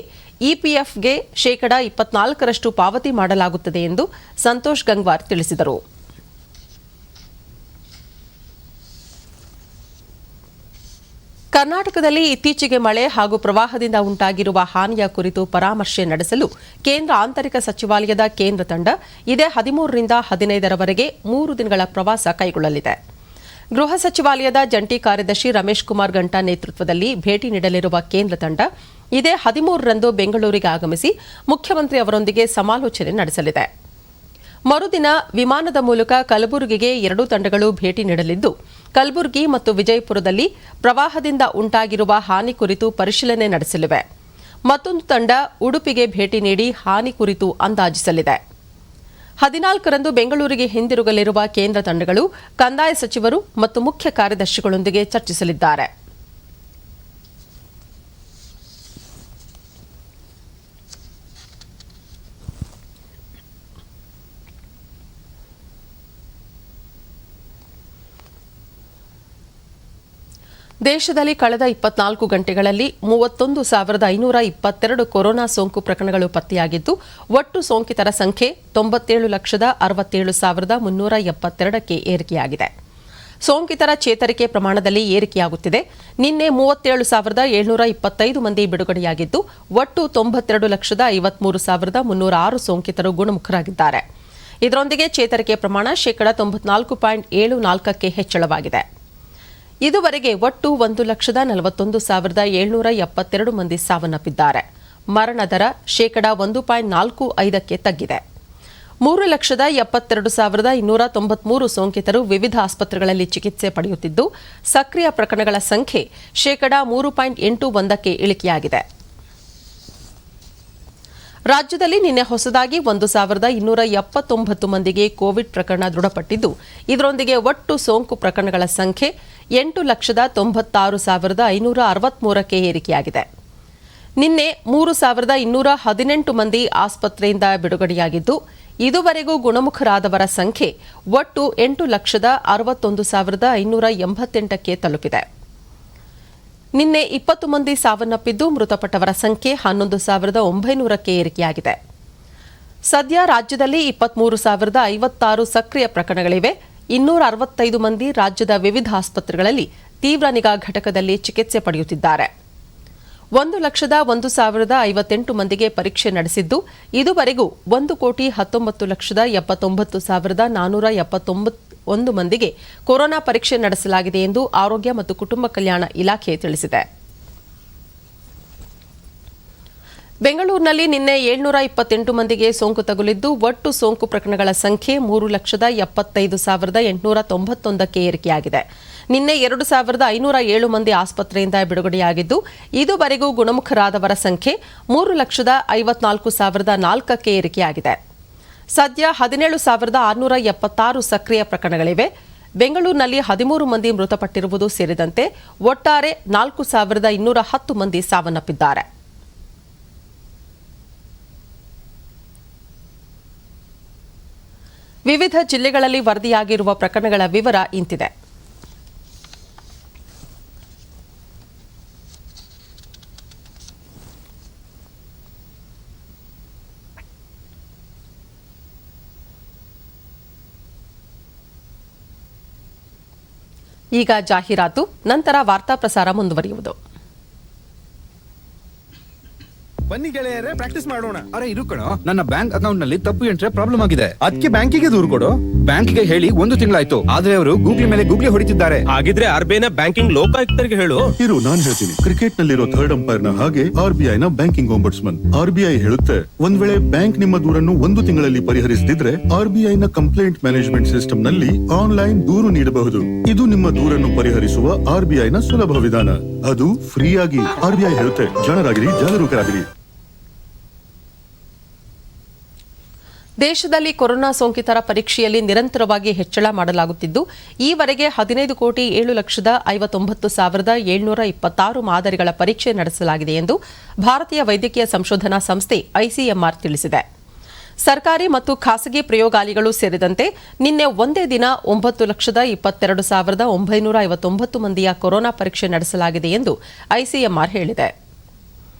Speaker 1: ಇಪಿಎಫ್ಗೆ ಶೇಕಡಾ 24ರಷ್ಟು ಪಾವತಿ ಮಾಡಲಾಗುತ್ತದೆ ಎಂದು ಸಂತೋಷ್ ಗಂಗ್ವಾರ್ ತಿಳಿಸಿದರು. ಕರ್ನಾಟಕದಲ್ಲಿ ಇತ್ತೀಚೆಗೆ ಮಳೆ ಹಾಗೂ ಪ್ರವಾಹದಿಂದ ಉಂಟಾಗಿರುವ ಹಾನಿಯ ಕುರಿತು ಪರಾಮರ್ಶೆ ನಡೆಸಲು ಕೇಂದ್ರ ಆಂತರಿಕ ಸಚಿವಾಲಯದ ಕೇಂದ್ರ ತಂಡ ಇದೇ 13ರಿಂದ 15ರವರೆಗೆ 3 ದಿನಗಳ ಪ್ರವಾಸ ಕೈಗೊಳ್ಳಲಿದೆ. ಗೃಹ ಸಚಿವಾಲಯದ ಜಂಟಿ ಕಾರ್ಯದರ್ಶಿ ರಮೇಶ್ ಕುಮಾರ್ ಗಂಟಾ ನೇತೃತ್ವದಲ್ಲಿ ಭೇಟಿ ನೀಡಲಿರುವ ಕೇಂದ್ರ ತಂಡ ಇದೇ 13ರಂದು ಬೆಂಗಳೂರಿಗೆ ಆಗಮಿಸಿ ಮುಖ್ಯಮಂತ್ರಿ ಅವರೊಂದಿಗೆ ಸಮಾಲೋಚನೆ ನಡೆಸಲಿದೆ. ಮರುದಿನ ವಿಮಾನದ ಮೂಲಕ ಕಲಬುರಗಿಗೆ 2 ತಂಡಗಳು ಭೇಟಿ ನೀಡಲಿದ್ದು, ಕಲಬುರಗಿ ಮತ್ತು ವಿಜಯಪುರದಲ್ಲಿ ಪ್ರವಾಹದಿಂದ ಉಂಟಾಗಿರುವ ಹಾನಿ ಕುರಿತು ಪರಿಶೀಲನೆ ನಡೆಸಲಿವೆ. ಮತ್ತೊಂದು ತಂಡ ಉಡುಪಿಗೆ ಭೇಟಿ ನೀಡಿ ಹಾನಿ ಕುರಿತು ಅಂದಾಜಿಸಲಿದೆ. 14ರಂದು ಬೆಂಗಳೂರಿಗೆ ಹಿಂದಿರುಗಲಿರುವ ಕೇಂದ್ರ ತಂಡಗಳು ಕಂದಾಯ ಸಚಿವರು ಮತ್ತು ಮುಖ್ಯ ಕಾರ್ಯದರ್ಶಿಗಳೊಂದಿಗೆ ಚರ್ಚಿಸಲಿದ್ದಾರೆ. ದೇಶದಲ್ಲಿ ಕಳೆದ 24 ಗಂಟೆಗಳಲ್ಲಿ 31,522 ಕೊರೋನಾ ಸೋಂಕು ಪ್ರಕರಣಗಳು ಪತ್ತೆಯಾಗಿದ್ದು, ಒಟ್ಟು ಸೋಂಕಿತರ ಸಂಖ್ಯೆ 97,67,372ಕ್ಕೆ ಏರಿಕೆಯಾಗಿದೆ. ಸೋಂಕಿತರ ಚೇತರಿಕೆ ಪ್ರಮಾಣದಲ್ಲಿ ಏರಿಕೆಯಾಗುತ್ತಿದೆ. ನಿನ್ನೆ 37,725 ಮಂದಿ ಬಿಡುಗಡೆಯಾಗಿದ್ದು, ಒಟ್ಟು 92,53,306 ಸೋಂಕಿತರು ಗುಣಮುಖರಾಗಿದ್ದಾರೆ. ಇದರೊಂದಿಗೆ ಚೇತರಿಕೆ ಪ್ರಮಾಣ ಶೇಕಡಾ 94.74ಕ್ಕೆ ಹೆಚ್ಚಳವಾಗಿದೆ. ಇದುವರೆಗೆ ಒಟ್ಟು 1,41,772 ಮಂದಿ ಸಾವನ್ನಪ್ಪಿದ್ದಾರೆ. ಮರಣ ದರ ಶೇಕಡಾ 1.45ಕ್ಕೆ ತಗ್ಗಿದೆ. 3,72,293 ಸೋಂಕಿತರು ವಿವಿಧ ಆಸ್ಪತ್ರೆಗಳಲ್ಲಿ ಚಿಕಿತ್ಸೆ ಪಡೆಯುತ್ತಿದ್ದು, ಸಕ್ರಿಯ ಪ್ರಕರಣಗಳ ಸಂಖ್ಯೆ ಶೇಕಡಾ 3.81ಕ್ಕೆ ಇಳಿಕೆಯಾಗಿದೆ. ರಾಜ್ಯದಲ್ಲಿ ನಿನ್ನೆ ಹೊಸದಾಗಿ 1,279 ಮಂದಿಗೆ ಕೋವಿಡ್ ಪ್ರಕರಣ ದೃಢಪಟ್ಟಿದ್ದು, ಇದರೊಂದಿಗೆ ಒಟ್ಟು ಸೋಂಕು ಪ್ರಕರಣಗಳ ಸಂಖ್ಯೆ 8,96,563ಕ್ಕೆ ಏರಿಕೆಯಾಗಿದೆ. ನಿನ್ನೆ 3,218 ಮಂದಿ ಆಸ್ಪತ್ರೆಯಿಂದ ಬಿಡುಗಡೆಯಾಗಿದ್ದು, ಇದುವರೆಗೂ ಗುಣಮುಖರಾದವರ ಸಂಖ್ಯೆ ಒಟ್ಟು 8,61,588ಕ್ಕೆ ತಲುಪಿದೆ. ನಿನ್ನೆ 20 ಮಂದಿ ಸಾವನ್ನಪ್ಪಿದ್ದು, ಮೃತಪಟ್ಟವರ ಸಂಖ್ಯೆ 11,900ಕ್ಕೆ ಏರಿಕೆಯಾಗಿದೆ. ಸದ್ಯ ರಾಜ್ಯದಲ್ಲಿ 23,056 ಸಕ್ರಿಯ ಪ್ರಕರಣಗಳಿವೆ. 265 ಮಂದಿ ರಾಜ್ಯದ ವಿವಿಧ ಆಸ್ಪತ್ರೆಗಳಲ್ಲಿ ತೀವ್ರ ನಿಗಾ ಘಟಕದಲ್ಲಿ ಚಿಕಿತ್ಸೆ ಪಡೆಯುತ್ತಿದ್ದಾರೆ. 1,01,058 ಮಂದಿಗೆ ಪರೀಕ್ಷೆ ನಡೆಸಿದ್ದು, ಇದುವರೆಗೂ 1,19,79,471 ಮಂದಿಗೆ ಕೊರೋನಾ ಪರೀಕ್ಷೆ ನಡೆಸಲಾಗಿದೆ ಎಂದು ಆರೋಗ್ಯ ಮತ್ತು ಕುಟುಂಬ ಕಲ್ಯಾಣ ಇಲಾಖೆ ತಿಳಿಸಿದೆ. ಬೆಂಗಳೂರಿನಲ್ಲಿ ನಿನ್ನೆ 728 ಮಂದಿಗೆ ಸೋಂಕು ತಗುಲಿದ್ದು, ಒಟ್ಟು ಸೋಂಕು ಪ್ರಕರಣಗಳ ಸಂಖ್ಯೆ 3,75,891ಕ್ಕೆ ಏರಿಕೆಯಾಗಿದೆ. ನಿನ್ನೆ 2,507 ಮಂದಿ ಆಸ್ಪತ್ರೆಯಿಂದ ಬಿಡುಗಡೆಯಾಗಿದ್ದು, ಇದುವರೆಗೂ ಗುಣಮುಖರಾದವರ ಸಂಖ್ಯೆ 3,54,004ಕ್ಕೆ ಏರಿಕೆಯಾಗಿದೆ. ಸದ್ಯ 17,676 ಸಕ್ರಿಯ ಪ್ರಕರಣಗಳಿವೆ. ಬೆಂಗಳೂರಿನಲ್ಲಿ 13 ಮಂದಿ ಮೃತಪಟ್ಟಿರುವುದು ಸೇರಿದಂತೆ ಒಟ್ಟಾರೆ 4,210 ಮಂದಿ ಸಾವನ್ನಪ್ಪಿದ್ದಾರೆ. ವಿವಿಧ ಜಿಲ್ಲೆಗಳಲ್ಲಿ ವರದಿಯಾಗಿರುವ ಪ್ರಕರಣಗಳ ವಿವರ ಇಂತಿದೆ. ಈಗ ಜಾಹೀರಾತು, ನಂತರ ವಾರ್ತಾ ಪ್ರಸಾರ ಮುಂದುವರಿಯುವುದು.
Speaker 6: ಬನ್ನಿ ಗೆಳೆಯರೇ, ಪ್ರಾಕ್ಟೀಸ್ ಮಾಡೋಣ. ಅರೆ ಇರು ಕಣೋ, ನನ್ನ ಬ್ಯಾಂಕ್ ಅಕೌಂಟ್ ನಲ್ಲಿ ತಪ್ಪು ಎಂಟ್ರೆ ಪ್ರಾಬ್ಲಮ್ ಆಗಿದೆ. ಅದಕ್ಕೆ ಬ್ಯಾಂಕಿಗೆ ದೂರು ಕೊಡು. ಬ್ಯಾಂಕಿಗೆ ಹೇಳಿ 1 ತಿಂಗಳಾಯ್ತು, ಆದ್ರೆ ಅವರು ಗೂಗ್ಲಿ ಮೇಲೆ ಗೂಗ್ಲಿ ಹೊಡಿತಿದ್ದಾರೆ.
Speaker 7: ಹಾಗಿದ್ರೆ ಆರ್ಬಿಐನ ಬ್ಯಾಂಕಿಂಗ್ ಲೋಕಾಯುಕ್ತರಿಗೆ ಹೇಳು.
Speaker 8: ಇರು, ನಾನ್ ಹೇಳ್ತೀನಿ. ಕ್ರಿಕೆಟ್ ನಲ್ಲಿರೋ ಥರ್ಡ್ ಅಂಪೈರ್ ನ ಹಾಗೆ ಆರ್ಬಿಐ ನ ಬ್ಯಾಂಕಿಂಗ್ ಓಂಬಡ್ಸ್ಮನ್. ಆರ್ಬಿಐ ಹೇಳುತ್ತೆ, ಒಂದ್ ವೇಳೆ ಬ್ಯಾಂಕ್ ನಿಮ್ಮ ದೂರನ್ನು 1 ತಿಂಗಳಲ್ಲಿ ಪರಿಹರಿಸದಿದ್ರೆ ಆರ್ಬಿಐ ನ ಕಂಪ್ಲೇಂಟ್ ಮ್ಯಾನೇಜ್ಮೆಂಟ್ ಸಿಸ್ಟಮ್ ನಲ್ಲಿ ಆನ್ಲೈನ್ ದೂರು ನೀಡಬಹುದು. ಇದು ನಿಮ್ಮ ದೂರನ್ನು ಪರಿಹರಿಸುವ ಆರ್ಬಿಐ ನ ಸುಲಭ ವಿಧಾನ. ಅದು ಫ್ರೀ ಆಗಿ. ಆರ್ಬಿಐ ಹೇಳುತ್ತೆ, ಜಾಣರಾಗಿರಿ, ಜಾಗರೂಕರಾಗಿರಿ.
Speaker 1: ದೇಶದಲ್ಲಿ ಕೊರೋನಾ ಸೋಂಕಿತರ ಪರೀಕ್ಷೆಯಲ್ಲಿ ನಿರಂತರವಾಗಿ ಹೆಚ್ಚಳ ಮಾಡಲಾಗುತ್ತಿದ್ದು, ಈವರೆಗೆ 15,759,726 ಮಾದರಿಗಳ ಪರೀಕ್ಷೆ ನಡೆಸಲಾಗಿದೆ ಎಂದು ಭಾರತೀಯ ವೈದ್ಯಕೀಯ ಸಂಶೋಧನಾ ಸಂಸ್ಥೆ ಐಸಿಎಂಆರ್ ತಿಳಿಸಿದೆ. ಸರ್ಕಾರಿ ಮತ್ತು ಖಾಸಗಿ ಪ್ರಯೋಗಾಲಯಗಳು ಸೇರಿದಂತೆ ನಿನ್ನೆ ಒಂದೇ ದಿನ 9,22,959 ಮಂದಿಯ ಕೊರೋನಾ ಪರೀಕ್ಷೆ ನಡೆಸಲಾಗಿದೆ ಎಂದು ಐಸಿಎಂಆರ್ ಹೇಳಿದೆ.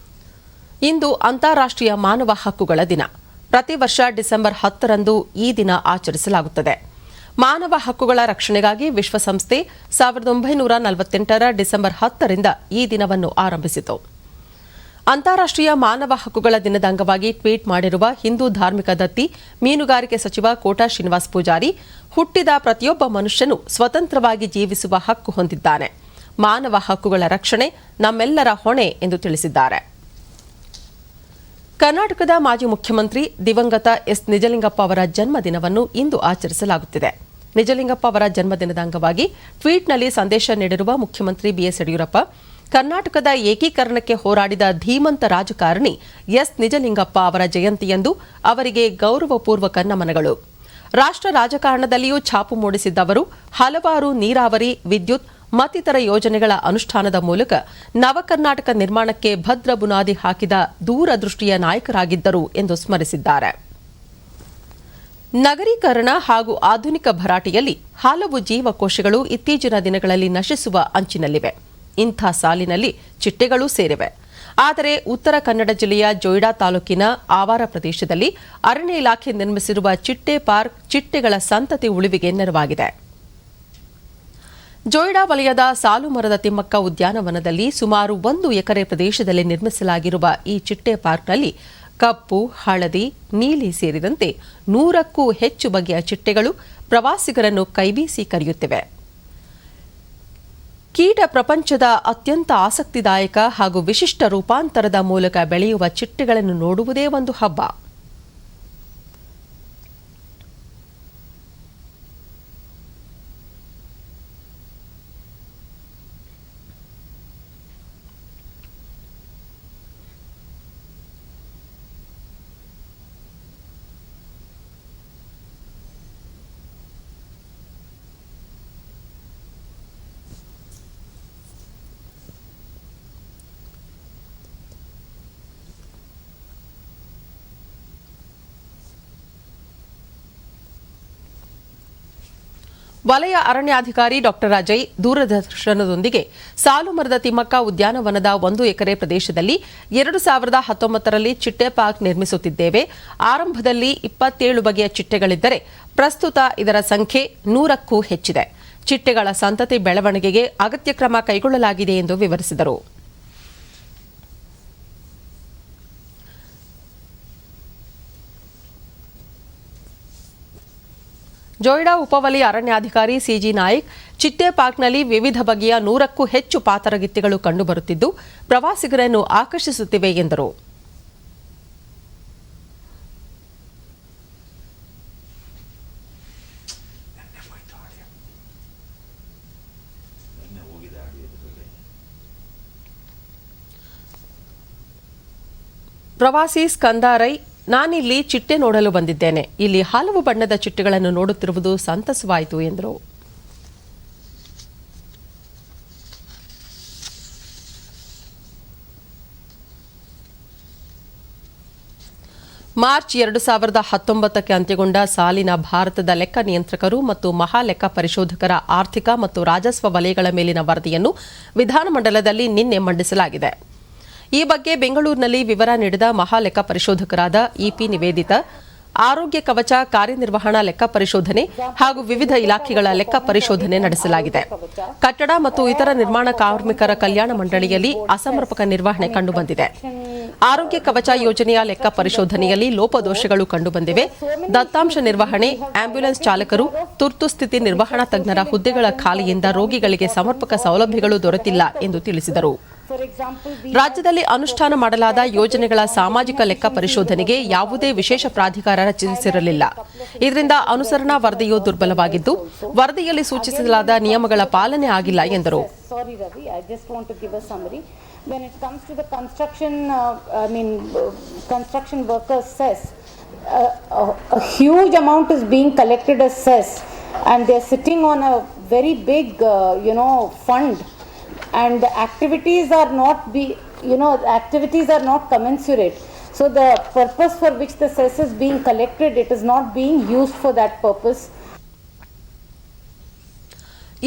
Speaker 1: ಇಂದು ಅಂತಾರಾಷ್ಟ್ರೀಯ ಮಾನವ ಹಕ್ಕುಗಳ ದಿನ. ಪ್ರತಿ ವರ್ಷ ಡಿಸೆಂಬರ್ 10ರಂದು ಈ ದಿನ ಆಚರಿಸಲಾಗುತ್ತದೆ. ಮಾನವ ಹಕ್ಕುಗಳ ರಕ್ಷಣೆಗಾಗಿ ವಿಶ್ವಸಂಸ್ಥೆ 1948ರ ಡಿಸೆಂಬರ್ 10ರಿಂದ ಈ ದಿನವನ್ನು ಆರಂಭಿಸಿತು. ಅಂತಾರಾಷ್ಟ್ರೀಯ ಮಾನವ ಹಕ್ಕುಗಳ ದಿನದ ಅಂಗವಾಗಿ ಟ್ವೀಟ್ ಮಾಡಿರುವ ಹಿಂದೂ ಧಾರ್ಮಿಕ ದತ್ತಿ, ಮೀನುಗಾರಿಕೆ ಸಚಿವ ಕೋಟಾ ಶ್ರೀನಿವಾಸ್ ಪೂಜಾರಿ, ಹುಟ್ಟಿದ ಪ್ರತಿಯೊಬ್ಬ ಮನುಷ್ಯನು ಸ್ವತಂತ್ರವಾಗಿ ಜೀವಿಸುವ ಹಕ್ಕು ಹೊಂದಿದ್ದಾನೆ. ಮಾನವ ಹಕ್ಕುಗಳ ರಕ್ಷಣೆ ನಮ್ಮೆಲ್ಲರ ಹೊಣೆ ಎಂದು ತಿಳಿಸಿದ್ದಾರೆ. ಕರ್ನಾಟಕದ ಮಾಜಿ ಮುಖ್ಯಮಂತ್ರಿ ದಿವಂಗತ ಎಸ್ ನಿಜಲಿಂಗಪ್ಪ ಅವರ ಜನ್ಮದಿನವನ್ನು ಇಂದು ಆಚರಿಸಲಾಗುತ್ತಿದೆ. ನಿಜಲಿಂಗಪ್ಪ ಅವರ ಜನ್ಮದಿನದ ಅಂಗವಾಗಿ ಟ್ವೀಟ್ನಲ್ಲಿ ಸಂದೇಶ ನೀಡಿರುವ ಮುಖ್ಯಮಂತ್ರಿ ಬಿಎಸ್ ಯಡಿಯೂರಪ್ಪ, ಕರ್ನಾಟಕದ ಏಕೀಕರಣಕ್ಕೆ ಹೋರಾಡಿದ ಧೀಮಂತ ರಾಜಕಾರಣಿ ಎಸ್ ನಿಜಲಿಂಗಪ್ಪ ಅವರ ಜಯಂತಿಯಂದು ಅವರಿಗೆ ಗೌರವಪೂರ್ವಕ ನಮನಗಳು. ರಾಷ್ಟ್ರ ರಾಜಕಾರಣದಲ್ಲಿಯೂ ಛಾಪು ಮೂಡಿಸಿದ್ದವರು ಹಲವಾರು ನೀರಾವರಿ, ವಿದ್ಯುತ್ ಮತ್ತಿತರ ಯೋಜನೆಗಳ ಅನುಷ್ಠಾನದ ಮೂಲಕ ನವಕರ್ನಾಟಕ ನಿರ್ಮಾಣಕ್ಕೆ ಭದ್ರ ಬುನಾದಿ ಹಾಕಿದ ದೂರದೃಷ್ಟಿಯ ನಾಯಕರಾಗಿದ್ದರು ಎಂದು ಸ್ಮರಿಸಿದ್ದಾರೆ. ನಗರೀಕರಣ ಹಾಗೂ ಆಧುನಿಕ ಭರಾಟೆಯಲ್ಲಿ ಹಲವು ಜೀವಕೋಶಗಳು ಇತ್ತೀಚಿನ ದಿನಗಳಲ್ಲಿ ನಶಿಸುವ ಅಂಚಿನಲ್ಲಿವೆ. ಇಂಥ ಸಾಲಿನಲ್ಲಿ ಚಿಟ್ಟೆಗಳೂ ಸೇರಿವೆ. ಆದರೆ ಉತ್ತರ ಕನ್ನಡ ಜಿಲ್ಲೆಯ ಜೊಯ್ಡಾ ತಾಲೂಕಿನ ಆವಾರ ಪ್ರದೇಶದಲ್ಲಿ ಅರಣ್ಯ ಇಲಾಖೆ ನಿರ್ಮಿಸಿರುವ ಚಿಟ್ಟೆ ಪಾರ್ಕ್ ಚಿಟ್ಟೆಗಳ ಸಂತತಿ ಉಳಿವಿಗೆ ನೆರವಾಗಿದೆ. ಜೊಯ್ಡಾ ವಲಯದ ಸಾಲುಮರದ ತಿಮ್ಮಕ್ಕ ಉದ್ಯಾನವನದಲ್ಲಿ ಸುಮಾರು 1 ಎಕರೆ ಪ್ರದೇಶದಲ್ಲಿ ನಿರ್ಮಿಸಲಾಗಿರುವ ಈ ಚಿಟ್ಟೆ ಪಾರ್ಕ್ನಲ್ಲಿ ಕಪ್ಪು, ಹಳದಿ, ನೀಲಿ ಸೇರಿದಂತೆ 100ಕ್ಕೂ ಹೆಚ್ಚು ಬಗೆಯ ಚಿಟ್ಟೆಗಳು ಪ್ರವಾಸಿಗರನ್ನು ಕೈಬೀಸಿ ಕರೆಯುತ್ತಿವೆ. ಕೀಟ ಪ್ರಪಂಚದ ಅತ್ಯಂತ ಆಸಕ್ತಿದಾಯಕ ಹಾಗೂ ವಿಶಿಷ್ಟ ರೂಪಾಂತರದ ಮೂಲಕ ಬೆಳೆಯುವ ಚಿಟ್ಟೆಗಳನ್ನು ನೋಡುವುದೇ ಒಂದು ಹಬ್ಬ. ವಲಯ ಅರಣ್ಯಾಧಿಕಾರಿ ಡಾ ಅಜಯ್ ದೂರದರ್ಶನದೊಂದಿಗೆ ಸಾಲುಮರದ ತಿಮ್ಮಕ್ಕ ಉದ್ಯಾನವನದ 1 ಎಕರೆ ಪ್ರದೇಶದಲ್ಲಿ 2019ರಲ್ಲಿ ಚಿಟ್ಟೆ ಪಾರ್ಕ್ ನಿರ್ಮಿಸುತ್ತಿದ್ದೇವೆ. ಆರಂಭದಲ್ಲಿ 27 ಬಗೆಯ ಚಿಟ್ಟೆಗಳಿದ್ದರೆ ಪ್ರಸ್ತುತ ಇದರ ಸಂಖ್ಯೆ 100ಕ್ಕೂ ಹೆಚ್ಚಿದೆ. ಚಿಟ್ಟೆಗಳ ಸಂತತಿ ಬೆಳವಣಿಗೆಗೆ ಅಗತ್ಯ ಕ್ರಮ ಕೈಗೊಳ್ಳಲಾಗಿದೆ ಎಂದು ವಿವರಿಸಿದರು. ಜೊಯ್ಡಾ ಉಪವಲಯ ಅರಣ್ಯಾಧಿಕಾರಿ ಸಿಜಿ ನಾಯ್ಕ್, ಚಿಟ್ಟೆ ಪಾರ್ಕ್ನಲ್ಲಿ ವಿವಿಧ ಬಗೆಯ 100ಕ್ಕೂ ಹೆಚ್ಚು ಪಾತರಗಿತ್ತಿಗಳು ಕಂಡುಬರುತ್ತಿದ್ದು ಪ್ರವಾಸಿಗರನ್ನು ಆಕರ್ಷಿಸುತ್ತಿವೆ ಎಂದರು. ಪ್ರವಾಸಿ ಸ್ಕಂದಾರೈ, ನಾನಿಲ್ಲಿ ಚಿಟ್ಟೆ ನೋಡಲು ಬಂದಿದ್ದೇನೆ. ಇಲ್ಲಿ ಹಲವು ಬಣ್ಣದ ಚಿಟ್ಟೆಗಳನ್ನು ನೋಡುತ್ತಿರುವುದು ಸಂತಸವಾಯಿತು ಎಂದರು. ಮಾರ್ಚ್ 2019ಕ್ಕೆ ಅಂತ್ಯಗೊಂಡ ಸಾಲಿನ ಭಾರತದ ಲೆಕ್ಕ ನಿಯಂತ್ರಕರು ಮತ್ತು ಮಹಾ ಲೆಕ್ಕ ಪರಿಶೋಧಕರ ಆರ್ಥಿಕ ಮತ್ತು ರಾಜಸ್ವ ವಲಯಗಳ ಮೇಲಿನ ವರದಿಯನ್ನು ವಿಧಾನಮಂಡಲದಲ್ಲಿ ನಿನ್ನೆ ಮಂಡಿಸಲಾಗಿದೆ. ಈ ಬಗ್ಗೆ ಬೆಂಗಳೂರಿನಲ್ಲಿ ವಿವರ ನೀಡಿದ ಮಹಾ ಲೆಕ್ಕ ಪರಿಶೋಧಕರಾದ ಇಪಿ ನಿವೇದಿತ, ಆರೋಗ್ಯ ಕವಚ ಕಾರ್ಯನಿರ್ವಹಣಾ ಲೆಕ್ಕ ಪರಿಶೋಧನೆ ಹಾಗೂ ವಿವಿಧ ಇಲಾಖೆಗಳ ಲೆಕ್ಕ ಪರಿಶೋಧನೆ ನಡೆಸಲಾಗಿದೆ. ಕಟ್ಟಡ ಮತ್ತು ಇತರ ನಿರ್ಮಾಣ ಕಾರ್ಮಿಕರ ಕಲ್ಯಾಣ ಮಂಡಳಿಯಲ್ಲಿ ಅಸಮರ್ಪಕ ನಿರ್ವಹಣೆ ಕಂಡುಬಂದಿದೆ. ಆರೋಗ್ಯ ಕವಚ ಯೋಜನೆಯ ಲೆಕ್ಕ ಪರಿಶೋಧನೆಯಲ್ಲಿ ಲೋಪದೋಷಗಳು ಕಂಡುಬಂದಿವೆ. ದತ್ತಾಂಶ ನಿರ್ವಹಣೆ, ಆಂಬ್ಯುಲೆನ್ಸ್ ಚಾಲಕರು, ತುರ್ತು ಸ್ಥಿತಿ ನಿರ್ವಹಣಾ ತಜ್ಞರ ಹುದ್ದೆಗಳ ಖಾಲಿಯಿಂದ ರೋಗಿಗಳಿಗೆ ಸಮರ್ಪಕ ಸೌಲಭ್ಯಗಳು ದೊರೆತಿಲ್ಲ ಎಂದು ತಿಳಿಸಿದರು. ರಾಜ್ಯದಲ್ಲಿ ಅನುಷ್ಠಾನ ಮಾಡಲಾದ ಯೋಜನೆಗಳ ಸಾಮಾಜಿಕ ಲೆಕ್ಕ ಪರಿಶೋಧನೆಗೆ ಯಾವುದೇ ವಿಶೇಷ ಪ್ರಾಧಿಕಾರ ರಚಿಸಿರಲಿಲ್ಲ. ಇದರಿಂದ ಅನುಸರಣಾ ವರದಿಯು ದುರ್ಬಲವಾಗಿದ್ದು, ವರದಿಯಲ್ಲಿ ಸೂಚಿಸಲಾದ ನಿಯಮಗಳ ಪಾಲನೆ ಆಗಿಲ್ಲ ಎಂದರು.
Speaker 9: When it comes to the construction workers cess, a huge amount is being collected as cess, and they're sitting on a very big, fund, and the activities are not commensurate. So the purpose for which the cess is being collected, it is not being used for that purpose.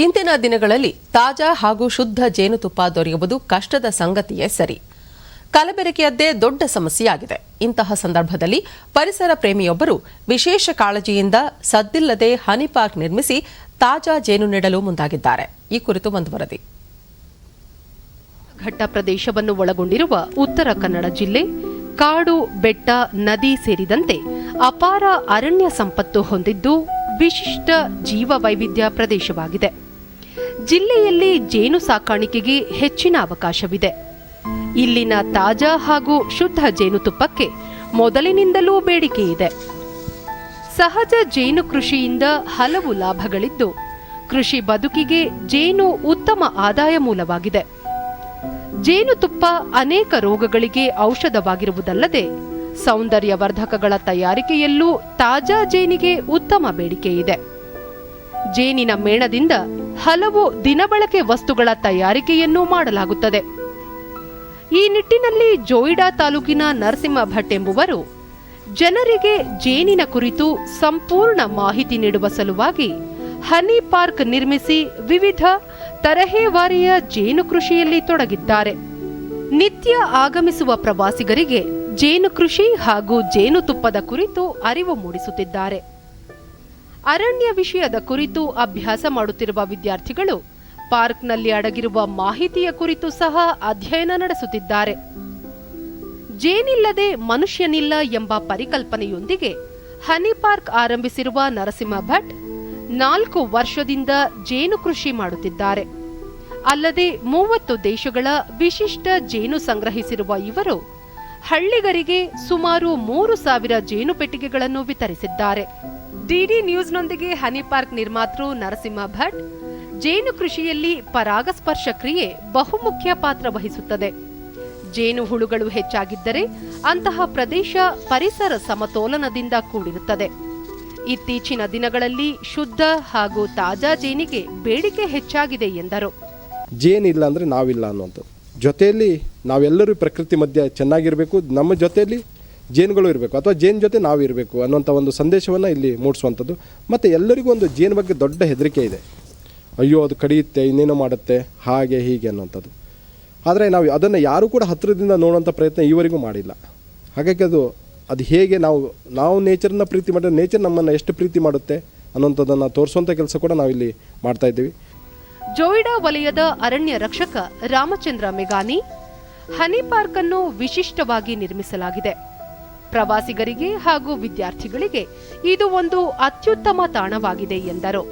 Speaker 1: ಇಂದಿನ ದಿನಗಳಲ್ಲಿ ತಾಜಾ ಹಾಗೂ ಶುದ್ಧ ಜೇನುತುಪ್ಪ ದೊರೆಯುವುದು ಕಷ್ಟದ ಸಂಗತಿಯೇ ಸರಿ. ಕಲಬೆರಕೆಯದ್ದೇ ದೊಡ್ಡ ಸಮಸ್ಯೆಯಾಗಿದೆ. ಇಂತಹ ಸಂದರ್ಭದಲ್ಲಿ ಪರಿಸರ ಪ್ರೇಮಿಯೊಬ್ಬರು ವಿಶೇಷ ಕಾಳಜಿಯಿಂದ ಸದ್ದಿಲ್ಲದೆ ಹನಿ ಪಾರ್ಕ್ ನಿರ್ಮಿಸಿ ತಾಜಾ ಜೇನು ನೀಡಲು ಮುಂದಾಗಿದ್ದಾರೆ. ಈ ಕುರಿತು ಒಂದು ವರದಿ. ಘಟ್ಟ ಪ್ರದೇಶವನ್ನು ಒಳಗೊಂಡಿರುವ ಉತ್ತರ ಕನ್ನಡ ಜಿಲ್ಲೆ ಕಾಡು, ಬೆಟ್ಟ, ನದಿ ಸೇರಿದಂತೆ ಅಪಾರ ಅರಣ್ಯ ಸಂಪತ್ತು ಹೊಂದಿದ್ದು ವಿಶಿಷ್ಟ ಜೀವ ವೈವಿಧ್ಯ ಪ್ರದೇಶವಾಗಿದೆ. ಜಿಲ್ಲೆಯಲ್ಲಿ ಜೇನು ಸಾಕಾಣಿಕೆಗೆ ಹೆಚ್ಚಿನ ಅವಕಾಶವಿದೆ. ಇಲ್ಲಿನ ತಾಜಾ ಹಾಗೂ ಶುದ್ಧ ಜೇನುತುಪ್ಪಕ್ಕೆ ಮೊದಲಿನಿಂದಲೂ ಬೇಡಿಕೆ ಇದೆ. ಸಹಜ ಜೇನು ಕೃಷಿಯಿಂದ ಹಲವು ಲಾಭಗಳಿದ್ದು, ಕೃಷಿ ಬದುಕಿಗೆ ಜೇನು ಉತ್ತಮ ಆದಾಯ ಮೂಲವಾಗಿದೆ. ಜೇನುತುಪ್ಪ ಅನೇಕ ರೋಗಗಳಿಗೆ ಔಷಧವಾಗಿರುವುದಲ್ಲದೆ ಸೌಂದರ್ಯವರ್ಧಕಗಳ ತಯಾರಿಕೆಯಲ್ಲೂ ತಾಜಾ ಜೇನಿಗೆ ಉತ್ತಮ ಬೇಡಿಕೆ ಇದೆ. ಜೇನಿನ ಮೇಣದಿಂದ ಹಲವು ದಿನಬಳಕೆ ವಸ್ತುಗಳ ತಯಾರಿಕೆಯನ್ನೂ ಮಾಡಲಾಗುತ್ತದೆ. ಈ ನಿಟ್ಟಿನಲ್ಲಿ ಜೋಯಿಡಾ ತಾಲೂಕಿನ ನರಸಿಂಹ ಭಟ್ ಎಂಬುವರು ಜನರಿಗೆ ಜೇನಿನ ಕುರಿತು ಸಂಪೂರ್ಣ ಮಾಹಿತಿ ನೀಡುವ ಸಲುವಾಗಿ ಹನಿ ಪಾರ್ಕ್ ನಿರ್ಮಿಸಿ ವಿವಿಧ ತರಹೇವಾರಿಯ ಜೇನು ಕೃಷಿಯಲ್ಲಿ ತೊಡಗಿದ್ದಾರೆ. ನಿತ್ಯ ಆಗಮಿಸುವ ಪ್ರವಾಸಿಗರಿಗೆ ಜೇನು ಕೃಷಿ ಹಾಗೂ ಜೇನುತುಪ್ಪದ ಕುರಿತು ಅರಿವು ಮೂಡಿಸುತ್ತಿದ್ದಾರೆ. ಅರಣ್ಯ ವಿಷಯದ ಕುರಿತು ಅಭ್ಯಾಸ ಮಾಡುತ್ತಿರುವ ವಿದ್ಯಾರ್ಥಿಗಳು ಪಾರ್ಕ್ನಲ್ಲಿ ಅಡಗಿರುವ ಮಾಹಿತಿಯ ಕುರಿತು ಸಹ ಅಧ್ಯಯನ ನಡೆಸುತ್ತಿದ್ದಾರೆ. ಜೇನಿಲ್ಲದೆ ಮನುಷ್ಯನಿಲ್ಲ ಎಂಬ ಪರಿಕಲ್ಪನೆಯೊಂದಿಗೆ ಹನಿ ಪಾರ್ಕ್ ಆರಂಭಿಸಿರುವ ನರಸಿಂಹ ಭಟ್ 4 ವರ್ಷದಿಂದ ಜೇನು ಕೃಷಿ ಮಾಡುತ್ತಿದ್ದಾರೆ. ಅಲ್ಲದೆ 30 ದೇಶಗಳ ವಿಶಿಷ್ಟ ಜೇನು ಸಂಗ್ರಹಿಸಿರುವ ಇವರು ಹಳ್ಳಿಗರಿಗೆ ಸುಮಾರು 3,000 ಜೇನು ಪೆಟ್ಟಿಗೆಗಳನ್ನು ವಿತರಿಸಿದ್ದಾರೆ. ಡಿಡಿ ನ್ಯೂಸ್ನೊಂದಿಗೆ ಹನಿ ಪಾರ್ಕ್ ನಿರ್ಮಾತೃ ನರಸಿಂಹ ಭಟ್, ಜೇನು ಕೃಷಿಯಲ್ಲಿ ಪರಾಗಸ್ಪರ್ಶ ಕ್ರಿಯೆ ಬಹುಮುಖ್ಯ ಪಾತ್ರ ವಹಿಸುತ್ತದೆ. ಜೇನು ಹುಳುಗಳು ಹೆಚ್ಚಾಗಿದ್ದರೆ ಅಂತಹ ಪ್ರದೇಶ ಪರಿಸರ ಸಮತೋಲನದಿಂದ ಕೂಡಿರುತ್ತದೆ. ಇತ್ತೀಚಿನ ದಿನಗಳಲ್ಲಿ ಶುದ್ಧ ಹಾಗೂ ತಾಜಾ ಜೇನಿಗೆ ಬೇಡಿಕೆ ಹೆಚ್ಚಾಗಿದೆ ಎಂದರು.
Speaker 10: ಜೇನಿಲ್ಲ ಅಂದರೆ ನಾವಿಲ್ಲ ಅನ್ನುವಂಥದ್ದು. ಜೊತೆಯಲ್ಲಿ ನಾವೆಲ್ಲರೂ ಪ್ರಕೃತಿ ಮಧ್ಯೆ ಚೆನ್ನಾಗಿರಬೇಕು, ನಮ್ಮ ಜೊತೆಯಲ್ಲಿ ಜೇನುಗಳು ಇರಬೇಕು ಅಥವಾ ಜೇನು ಜೊತೆ ನಾವು ಇರಬೇಕು ಅನ್ನುವಂಥ ಒಂದು ಸಂದೇಶವನ್ನು ಇಲ್ಲಿ ಮೂಡಿಸುವಂಥದ್ದು. ಮತ್ತು ಎಲ್ಲರಿಗೂ ಒಂದು ಜೇನು ಬಗ್ಗೆ ದೊಡ್ಡ ಹೆದರಿಕೆ ಇದೆ. ಅಯ್ಯೋ ಅದು ಕಡಿಯುತ್ತೆ, ಇನ್ನೇನೋ ಮಾಡುತ್ತೆ, ಹಾಗೆ ಹೀಗೆ ಅನ್ನುವಂಥದ್ದು. ಆದರೆ ನಾವು ಅದನ್ನು ಯಾರೂ ಕೂಡ ಹತ್ತಿರದಿಂದ ನೋಡುವಂಥ ಪ್ರಯತ್ನ ಈವರೆಗೂ ಮಾಡಿಲ್ಲ. ಹಾಗಾಗಿ ಅದು ಹೇಗೆ ನಾವು ನೇಚರನ್ನ ಪ್ರೀತಿ ಮಾಡಿದ್ರೆ ನೇಚರ್ ನಮ್ಮನ್ನು ಎಷ್ಟು ಪ್ರೀತಿ ಮಾಡುತ್ತೆ ಅನ್ನೋಂಥದ್ದನ್ನು ತೋರಿಸುವಂಥ ಕೆಲಸ ಕೂಡ ನಾವಿಲ್ಲಿ ಮಾಡ್ತಾ ಇದ್ದೀವಿ.
Speaker 1: ಜೋಯಿಡಾ ವಲಯದ ಅರಣ್ಯ ರಕ್ಷಕ ರಾಮಚಂದ್ರ ಮೆಗಾನಿ, ಹನಿ ಪಾರ್ಕ್ ಅನ್ನು ವಿಶಿಷ್ಟವಾಗಿ ನಿರ್ಮಿಸಲಾಗಿದೆ. ಪ್ರವಾಸಿಗರಿಗೆ ಹಾಗೂ ವಿದ್ಯಾರ್ಥಿಗಳಿಗೆ ಇದು ಒಂದು ಅತ್ಯುತ್ತಮ ತಾಣವಾಗಿದೆ ಎಂದರು.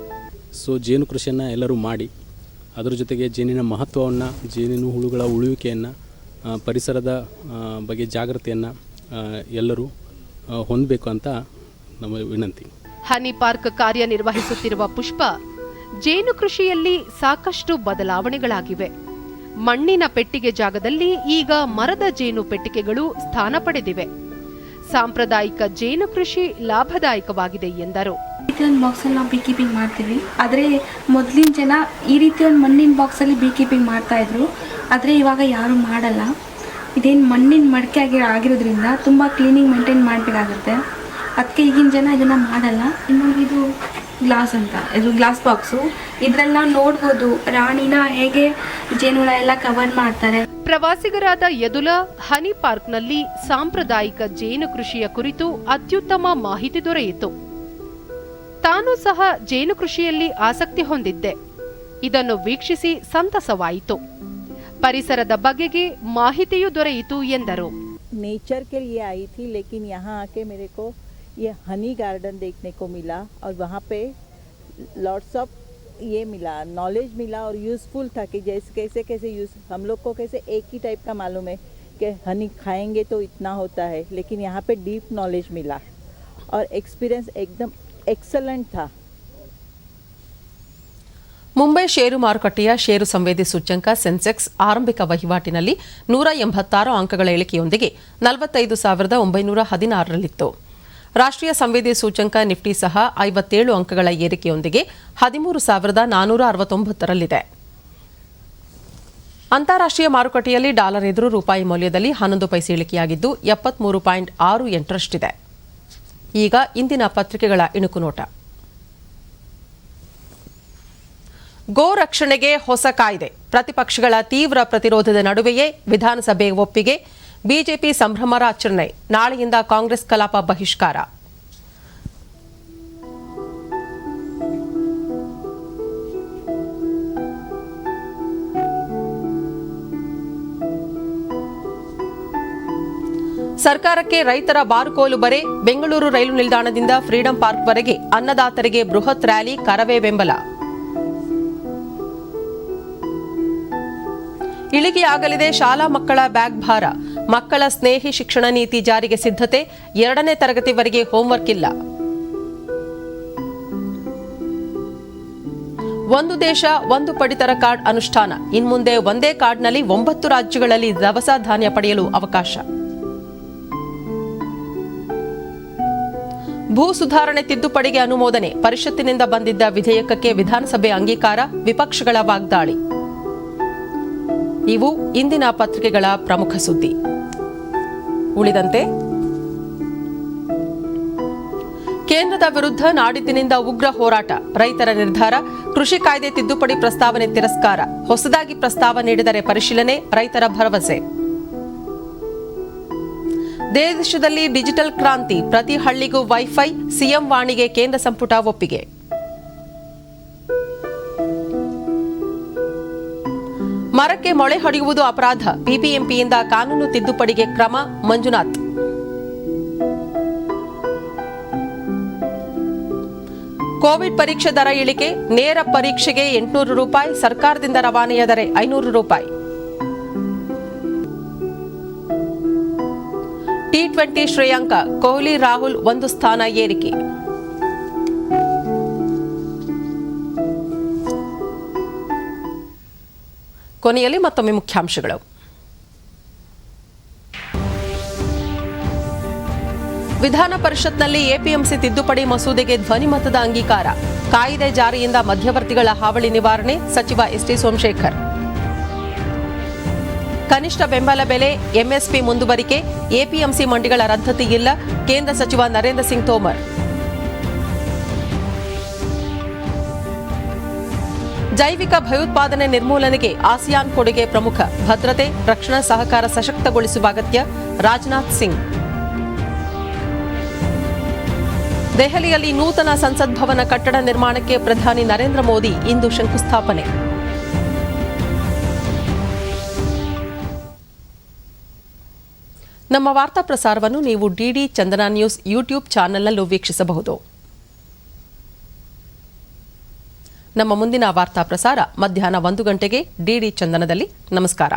Speaker 11: ಜೇನು ಕೃಷಿಯನ್ನು ಎಲ್ಲರೂ ಮಾಡಿ ಅದರ ಜೊತೆಗೆ ಜೇನಿನ ಮಹತ್ವವನ್ನು, ಜೇನಿನ ಹುಳುಗಳ ಉಳುವಿಕೆಯನ್ನು, ಪರಿಸರದ ಬಗ್ಗೆ ಜಾಗೃತಿಯನ್ನು ಎಲ್ಲರೂ ಹೊಂದಬೇಕು ಅಂತ ನಮ್ಮ ವಿನಂತಿ.
Speaker 1: ಹನಿ ಪಾರ್ಕ್ ಕಾರ್ಯನಿರ್ವಹಿಸುತ್ತಿರುವ ಪುಷ್ಪ, ಜೇನು ಕೃಷಿಯಲ್ಲಿ ಸಾಕಷ್ಟು ಬದಲಾವಣೆಗಳಾಗಿವೆ. ಮಣ್ಣಿನ ಪೆಟ್ಟಿಗೆ ಜಾಗದಲ್ಲಿ ಈಗ ಮರದ ಜೇನು ಪೆಟ್ಟಿಗೆಗಳು ಸ್ಥಾನ ಪಡೆದಿವೆ. ಸಾಂಪ್ರದಾಯಿಕ ಜೇನು ಕೃಷಿ ಲಾಭದಾಯಕವಾಗಿದೆ ಎಂದರು.
Speaker 12: ಒಂದು ಬಾಕ್ಸಲ್ಲಿ ನಾವು ಬೀ ಕೀಪಿಂಗ್ ಮಾಡ್ತೀವಿ. ಆದರೆ ಮೊದಲಿನ ಜನ ಈ ರೀತಿ ಒಂದು ಮಣ್ಣಿನ ಬಾಕ್ಸಲ್ಲಿ ಬೀ ಕೀಪಿಂಗ್ ಮಾಡ್ತಾ ಇದ್ರು. ಆದರೆ ಇವಾಗ ಯಾರು ಮಾಡಲ್ಲ. ಇದೇನು ಮಣ್ಣಿನ ಮಡಿಕೆ ಆಗಿರೋದ್ರಿಂದ ತುಂಬ ಕ್ಲೀನಿಂಗ್ ಮೇಂಟೈನ್ ಮಾಡಬೇಕಾಗುತ್ತೆ. ಅದಕ್ಕೆ ಈಗಿನ ಜನ ಇದನ್ನು ಮಾಡಲ್ಲ. ಇನ್ನೊಂದು ಇದು ಗ್ಲಾಸ್ ಅಂತ, ಇದು ಗ್ಲಾಸ್ ಬಾಕ್ಸು. ಇದ್ರಲ್ಲಿ ನಾವು ನೋಡ್ಬೋದು ರಾಣಿನ ಹೇಗೆ ಜೇನುಹುಳ ಎಲ್ಲ ಕವರ್ ಮಾಡ್ತಾರೆ.
Speaker 13: ಪ್ರವಾಸಿಗರಾದ ಯದುಲ ಹನಿ ಪಾರ್ಕ್ನಲ್ಲಿ ಸಾಂಪ್ರದಾಯಿಕ ಜೇನು ಕೃಷಿಯ ಕುರಿತು ಅತ್ಯುತ್ತಮ ಮಾಹಿತಿ ದೊರೆಯಿತು. ತಾನೂ ಸಹ ಜೇನು ಕೃಷಿಯಲ್ಲಿ ಆಸಕ್ತಿ ಹೊಂದಿದ್ದೆ. ಇದನ್ನು ವೀಕ್ಷಿಸಿ ಸಂತಸವಾಯಿತು. ಪರಿಸರದ ಬಗೆಗೆ ಮಾಹಿತಿಯೂ ದೊರೆಯಿತು ಎಂದರು.
Speaker 14: नेचर के लिए आई थी, लेकिन यहाँ आके मेरे को ये हनी गार्डन देखने को मिला और वहाँ पे लॉट्स ऑफ ये मिला, नॉलेज मिला और यूज़फुल था कि जैसे कैसे यूज़ हम लोग को कैसे एक ही टाइप का मालूम है कि हनी खाएंगे तो इतना होता है, लेकिन यहाँ पे डीप नॉलेज मिला और एक्सपीरियंस एकदम एक्सलेंट था.
Speaker 1: ಮುಂಬೈ ಷೇರು ಮಾರುಕಟ್ಟೆಯ ಷೇರು ಸಂವೇದಿ ಸೂಚ್ಯಂಕ ಸೆನ್ಸೆಕ್ಸ್ ಆರಂಭಿಕ ವಹಿವಾಟಿನಲ್ಲಿ 186 ಅಂಕಗಳ ಇಳಿಕೆಯೊಂದಿಗೆ 45,916ರಲ್ಲಿತ್ತು. ರಾಷ್ಟ್ರೀಯ ಸಂವೇದಿ ಸೂಚ್ಯಂಕ ನಿಫ್ಟಿ ಸಹ 57 ಅಂಕಗಳ ಏರಿಕೆಯೊಂದಿಗೆ 13,469ರಲ್ಲಿದೆ. ಅಂತಾರಾಷ್ಟ್ರೀಯ ಮಾರುಕಟ್ಟೆಯಲ್ಲಿ ಡಾಲರ್ ಎದುರು ರೂಪಾಯಿ ಮೌಲ್ಯದಲ್ಲಿ 11 ಪೈಸೆ ಇಳಿಕೆಯಾಗಿದ್ದು 73.68ರಷ್ಟಿದೆ. ಈಗ ಇಂದಿನ ಪತ್ರಿಕೆಗಳ ಇಣುಕು ನೋಟ. ಗೋ ರಕ್ಷಣೆಗೆ ಹೊಸ ಕಾಯ್ದೆ, ಪ್ರತಿಪಕ್ಷಗಳ ತೀವ್ರ ಪ್ರತಿರೋಧದ ನಡುವೆಯೇ ವಿಧಾನಸಭೆ ಒಪ್ಪಿಗೆ, ಬಿಜೆಪಿ ಸಂಭ್ರಮಾಚರಣೆ, ನಾಳೆಯಿಂದ ಕಾಂಗ್ರೆಸ್ ಕಲಾಪ ಬಹಿಷ್ಕಾರ. ಸರ್ಕಾರಕ್ಕೆ ರೈತರ ಬಾರುಕೋಲು ಬರೆ, ಬೆಂಗಳೂರು ರೈಲು ನಿಲ್ದಾಣದಿಂದ ಫ್ರೀಡಂ ಪಾರ್ಕ್ವರೆಗೆ ಅನ್ನದಾತರಿಗೆ ಬೃಹತ್ ರ್ಯಾಲಿ, ಕರವೇ ಬೆಂಬಲ. ಇಳಿಕೆಯಾಗಲಿದೆ ಶಾಲಾ ಮಕ್ಕಳ ಬ್ಯಾಗ್ ಭಾರ, ಮಕ್ಕಳ ಸ್ನೇಹಿ ಶಿಕ್ಷಣ ನೀತಿ ಜಾರಿಗೆ ಸಿದ್ಧತೆ, 2ನೇ ತರಗತಿವರೆಗೆ ಹೋಂವರ್ಕ್ ಇಲ್ಲ. ಒಂದು ದೇಶ ಒಂದು ಪಡಿತರ ಕಾರ್ಡ್ ಅನುಷ್ಠಾನ, ಇನ್ಮುಂದೆ ಒಂದೇ ಕಾರ್ಡ್ನಲ್ಲಿ 9 ರಾಜ್ಯಗಳಲ್ಲಿ ದವಸ ಧಾನ್ಯ ಪಡೆಯಲು ಅವಕಾಶ. ಭೂ ಸುಧಾರಣೆ ತಿದ್ದುಪಡಿಗೆ ಅನುಮೋದನೆ, ಪರಿಷತ್ತಿನಿಂದ ಬಂದಿದ್ದ ವಿಧೇಯಕಕ್ಕೆ ವಿಧಾನಸಭೆ ಅಂಗೀಕಾರ, ವಿಪಕ್ಷಗಳ ವಾಗ್ದಾಳಿ. ಇವು ಇಂದಿನ ಪತ್ರಿಕೆಗಳ ಪ್ರಮುಖ ಸುದ್ದಿ. ಉಳಿದಂತೆ ಕೇಂದ್ರದ ವಿರುದ್ಧ ನಾಡಿದ್ದಿನಿಂದ ಉಗ್ರ ಹೋರಾಟ, ರೈತರ ನಿರ್ಧಾರ, ಕೃಷಿ ಕಾಯ್ದೆ ತಿದ್ದುಪಡಿ ಪ್ರಸ್ತಾವನೆ ತಿರಸ್ಕಾರ, ಹೊಸದಾಗಿ ಪ್ರಸ್ತಾವ ನೀಡಿದರೆ ಪರಿಶೀಲನೆ, ರೈತರ ಭರವಸೆ. ದೇಶದಲ್ಲಿ ಡಿಜಿಟಲ್ ಕ್ರಾಂತಿ, ಪ್ರತಿ ಹಳ್ಳಿಗೂ ವೈಫೈ, ಸಿಎಂ ವಾಣಿಗೆ ಕೇಂದ್ರ ಸಂಪುಟ ಒಪ್ಪಿಗೆ. ಮರಕ್ಕೆ ಮೊಳೆ ಹೊಡೆಯುವುದು ಅಪರಾಧ, ಬಿಬಿಎಂಪಿಯಿಂದ ಕಾನೂನು ತಿದ್ದುಪಡಿಗೆ ಕ್ರಮ, ಮಂಜುನಾಥ್. ಕೋವಿಡ್ ಪರೀಕ್ಷೆ ದರ ಇಳಿಕೆ, ನೇರ ಪರೀಕ್ಷೆಗೆ 800 ರೂಪಾಯಿ, ಸರ್ಕಾರದಿಂದ ರವಾನೆಯಾದರೆ 500 ರೂಪಾಯಿ. ಟಿ20 ಶ್ರೇಯಾಂಕ, ಕೊಹ್ಲಿ ರಾಹುಲ್ 1 ಸ್ಥಾನ ಏರಿಕೆ. ಕೊನೆಯಲ್ಲಿ ಮತ್ತೊಮ್ಮೆ ಮುಖ್ಯಾಂಶಗಳು. ವಿಧಾನ ಪರಿಷತ್ನಲ್ಲಿ ಎಪಿಎಂಸಿ ತಿದ್ದುಪಡಿ ಮಸೂದೆಗೆ ಧ್ವನಿಮತದ ಅಂಗೀಕಾರ, ಕಾಯ್ದೆ ಜಾರಿಯಿಂದ ಮಧ್ಯವರ್ತಿಗಳ ಹಾವಳಿ ನಿವಾರಣೆ, ಸಚಿವ ಎಸ್ಟಿ ಸೋಮಶೇಖರ್. ಕನಿಷ್ಠ ಬೆಂಬಲ ಬೆಲೆ, ಎಂಎಸ್ಪಿ ಮುಂದುವರಿಕೆ, ಎಪಿಎಂಸಿ ಮಂಡಿಗಳ ರದ್ದತಿ ಇಲ್ಲ, ಕೇಂದ್ರ ಸಚಿವ ನರೇಂದ್ರ ಸಿಂಗ್ ತೋಮರ್. ಜೈವಿಕ ಭಯೋತ್ಪಾದನೆ ನಿರ್ಮೂಲನೆಗೆ ಆಸಿಯಾನ್ ಕೊಡುಗೆ ಪ್ರಮುಖ, ಭದ್ರತೆ, ರಕ್ಷಣಾ ಸಹಕಾರ ಸಶಕ್ತಗೊಳಿಸುವ ಅಗತ್ಯ, ರಾಜನಾಥ್ ಸಿಂಗ್. ದೆಹಲಿಯಲ್ಲಿ ನೂತನ ಸಂಸತ್ ಭವನ ಕಟ್ಟಡ ನಿರ್ಮಾಣಕ್ಕೆ ಪ್ರಧಾನಿ ನರೇಂದ್ರ ಮೋದಿ ಇಂದು ಶಂಕುಸ್ಥಾಪನೆ. ನಮ್ಮ ವಾರ್ತಾ ಪ್ರಸಾರವನ್ನು ನೀವು ಡಿಡಿ ಚಂದನ ನ್ಯೂಸ್ ಯೂಟ್ಯೂಬ್ ಚಾನೆಲ್ನಲ್ಲೂ ವೀಕ್ಷಿಸಬಹುದು. ನಮ್ಮ ಮುಂದಿನ ವಾರ್ತಾ ಪ್ರಸಾರ ಮಧ್ಯಾಹ್ನ 1 ಗಂಟೆಗೆ ಡಿಡಿ ಚಂದನದಲ್ಲಿ. ನಮಸ್ಕಾರ.